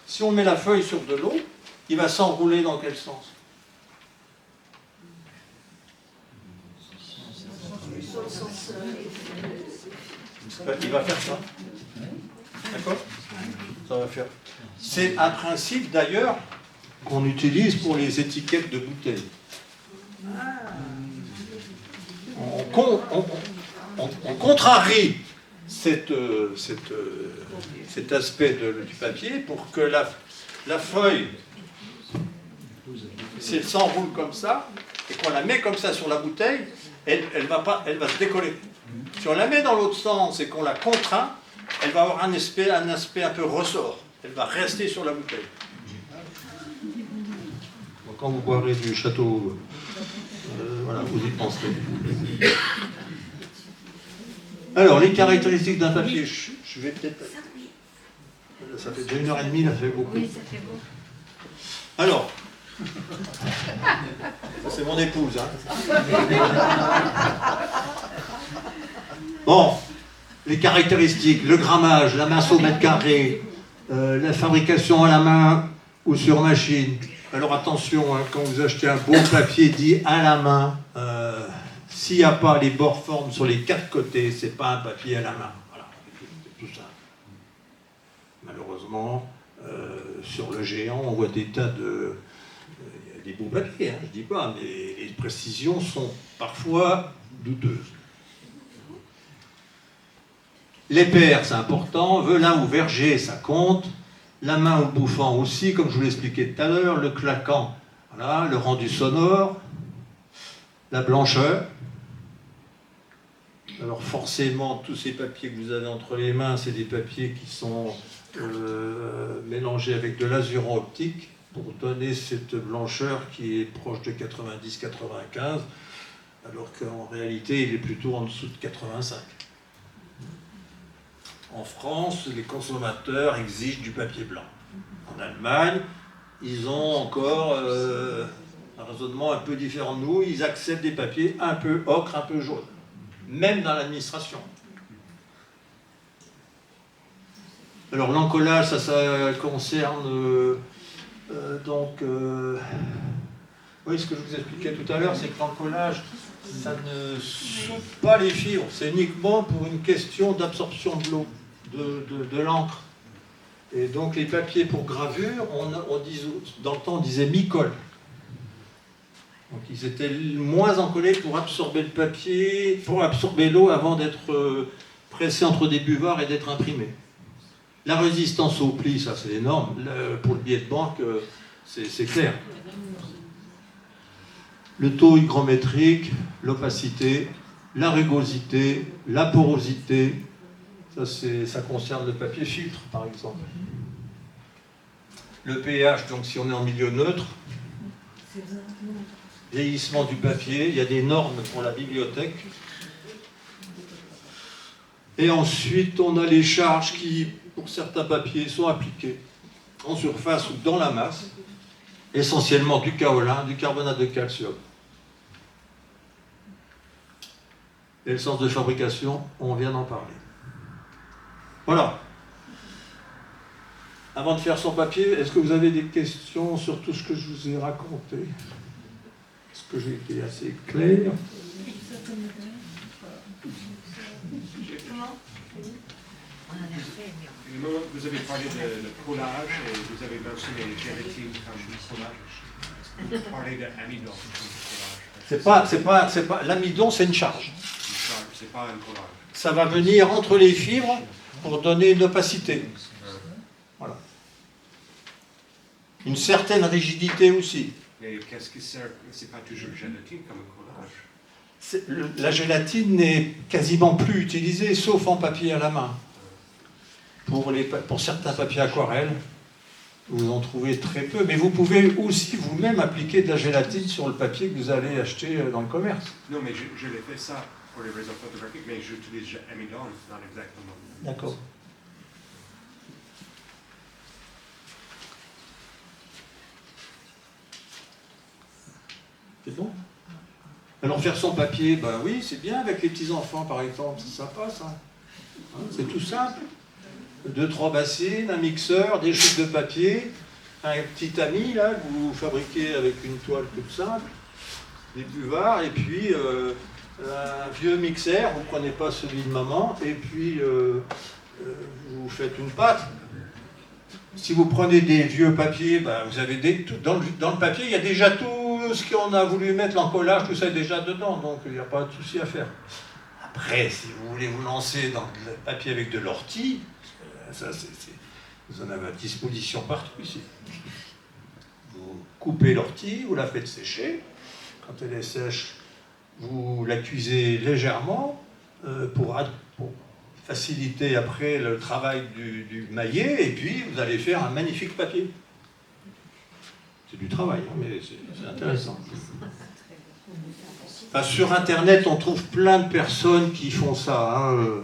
S2: Si on met la feuille sur de l'eau, il va s'enrouler dans quel sens? Il va faire ça. D'accord? Ça va faire. C'est un principe d'ailleurs qu'on utilise pour les étiquettes de bouteilles. On contrarie cet aspect du papier pour que la feuille, si elle s'enroule comme ça, et qu'on la met comme ça sur la bouteille, elle va se décoller. Si on la met dans l'autre sens et qu'on la contraint, elle va avoir un aspect un peu ressort. Elle va rester sur la bouteille. Donc, quand vous boirez du château, voilà, vous y penserez. Alors, les caractéristiques d'un papier, je vais peut-être... Ça fait déjà 1h30, ça fait beaucoup.
S3: Oui, ça fait beau.
S2: Alors, c'est mon épouse. Hein. Bon, les caractéristiques, le grammage, la masse au mètre carré, la fabrication à la main ou sur machine. Alors attention, hein, quand vous achetez un beau papier dit à la main, s'il n'y a pas les bords formes sur les 4 côtés, c'est pas un papier à la main. Voilà, c'est tout ça. Malheureusement, sur le géant, on voit des tas de... des beaux papiers, hein, je dis pas, mais les précisions sont parfois douteuses. Les paires, c'est important. Velin ou verger, ça compte. La main ou le bouffant aussi, comme je vous l'expliquais tout à l'heure. Le claquant, voilà, le rendu sonore. La blancheur. Alors forcément, tous ces papiers que vous avez entre les mains, c'est des papiers qui sont mélangés avec de l'azuran optique pour donner cette blancheur qui est proche de 90-95, alors qu'en réalité, il est plutôt en dessous de 85. En France, les consommateurs exigent du papier blanc. En Allemagne, ils ont encore un raisonnement un peu différent de nous. Ils acceptent des papiers un peu ocre, un peu jaune, même dans l'administration. Alors l'encollage, ça concerne oui, ce que je vous expliquais tout à l'heure, c'est que l'encollage, ça ne soude pas les fibres, c'est uniquement pour une question d'absorption de l'eau, de l'encre. Et donc les papiers pour gravure, dans le temps on disait mi-colle. Donc ils étaient moins encollés pour absorber le papier, pour absorber l'eau avant d'être pressés entre des buvards et d'être imprimés. La résistance au pli, ça c'est énorme. Pour le billet de banque, c'est clair. Le taux hygrométrique, l'opacité, la rugosité, la porosité, ça concerne le papier filtre par exemple. Le pH, donc si on est en milieu neutre, vieillissement du papier, il y a des normes pour la bibliothèque. Et ensuite, on a les charges qui, pour certains papiers, sont appliquées en surface ou dans la masse, essentiellement du kaolin, du carbonate de calcium. Et le sens de fabrication, on vient d'en parler. Voilà. Avant de faire son papier, est-ce que vous avez des questions sur tout ce que je vous ai raconté? Est-ce que j'ai été assez clair?
S3: Comment? On en a fait, mais
S5: Le moment que vous avez parlé de collage et vous avez mentionné les gélatines comme collage, est-ce que vous parlez d'amidon comme collage?
S2: C'est pas, l'amidon, c'est une charge.
S5: C'est pas un collage.
S2: Ça va venir entre les fibres pour donner une opacité. Voilà. Une certaine rigidité aussi.
S5: Mais qu'est-ce que c'est pas toujours gélatine comme un collage?
S2: La gélatine n'est quasiment plus utilisée, sauf en papier à la main. Pour certains papiers aquarelles, vous en trouvez très peu, mais vous pouvez aussi vous-même appliquer de la gélatine sur le papier que vous allez acheter dans le commerce.
S5: Non, mais je l'ai fait ça pour les raisons photographiques, mais j'utilise amidon, non exactement.
S2: D'accord. C'est bon? Alors faire son papier, ben oui, c'est bien avec les petits-enfants par exemple, c'est sympa ça. Hein, c'est tout simple. 2-3 bassines, un mixeur, des chutes de papier, un petit tamis là que vous fabriquez avec une toile toute simple, des buvards, et puis un vieux mixeur, vous ne prenez pas celui de maman, et puis vous faites une pâte. Si vous prenez des vieux papiers, ben vous avez dans le papier, il y a déjà tout ce qu'on a voulu mettre, l'encollage, tout ça est déjà dedans, donc il n'y a pas de souci à faire. Après, si vous voulez vous lancer dans le papier avec de l'ortie, ça, vous en avez à disposition partout ici. Vous coupez l'ortie, vous la faites sécher. Quand elle est sèche, vous la cuisez légèrement pour faciliter après le travail du maillet, et puis vous allez faire un magnifique papier. C'est du travail, hein, mais c'est intéressant. Enfin, sur Internet, on trouve plein de personnes qui font ça. Hein,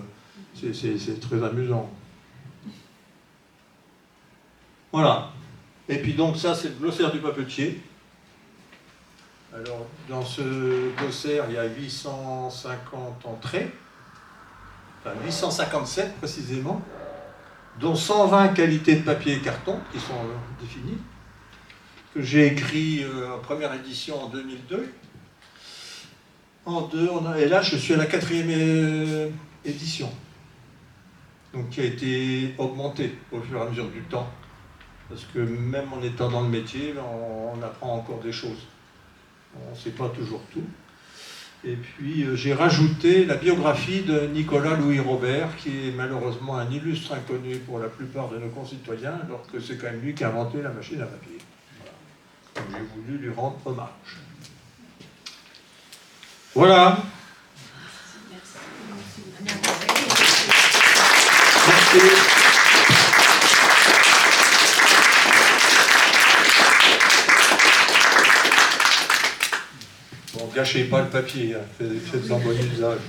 S2: c'est très amusant. Voilà. Et puis donc ça, c'est le glossaire du papetier. Alors, dans ce glossaire, il y a 850 entrées, enfin 857 précisément, dont 120 qualités de papier et carton qui sont définies, que j'ai écrit en première édition en 2002. Et là, je suis à la 4e édition, donc qui a été augmentée au fur et à mesure du temps. Parce que même en étant dans le métier, on apprend encore des choses. On ne sait pas toujours tout. Et puis j'ai rajouté la biographie de Nicolas Louis Robert, qui est malheureusement un illustre inconnu pour la plupart de nos concitoyens, alors que c'est quand même lui qui a inventé la machine à papier. Voilà. Donc j'ai voulu lui rendre hommage. Voilà. Merci. Bon, gâchez pas le papier, hein. Faites-en bon usage.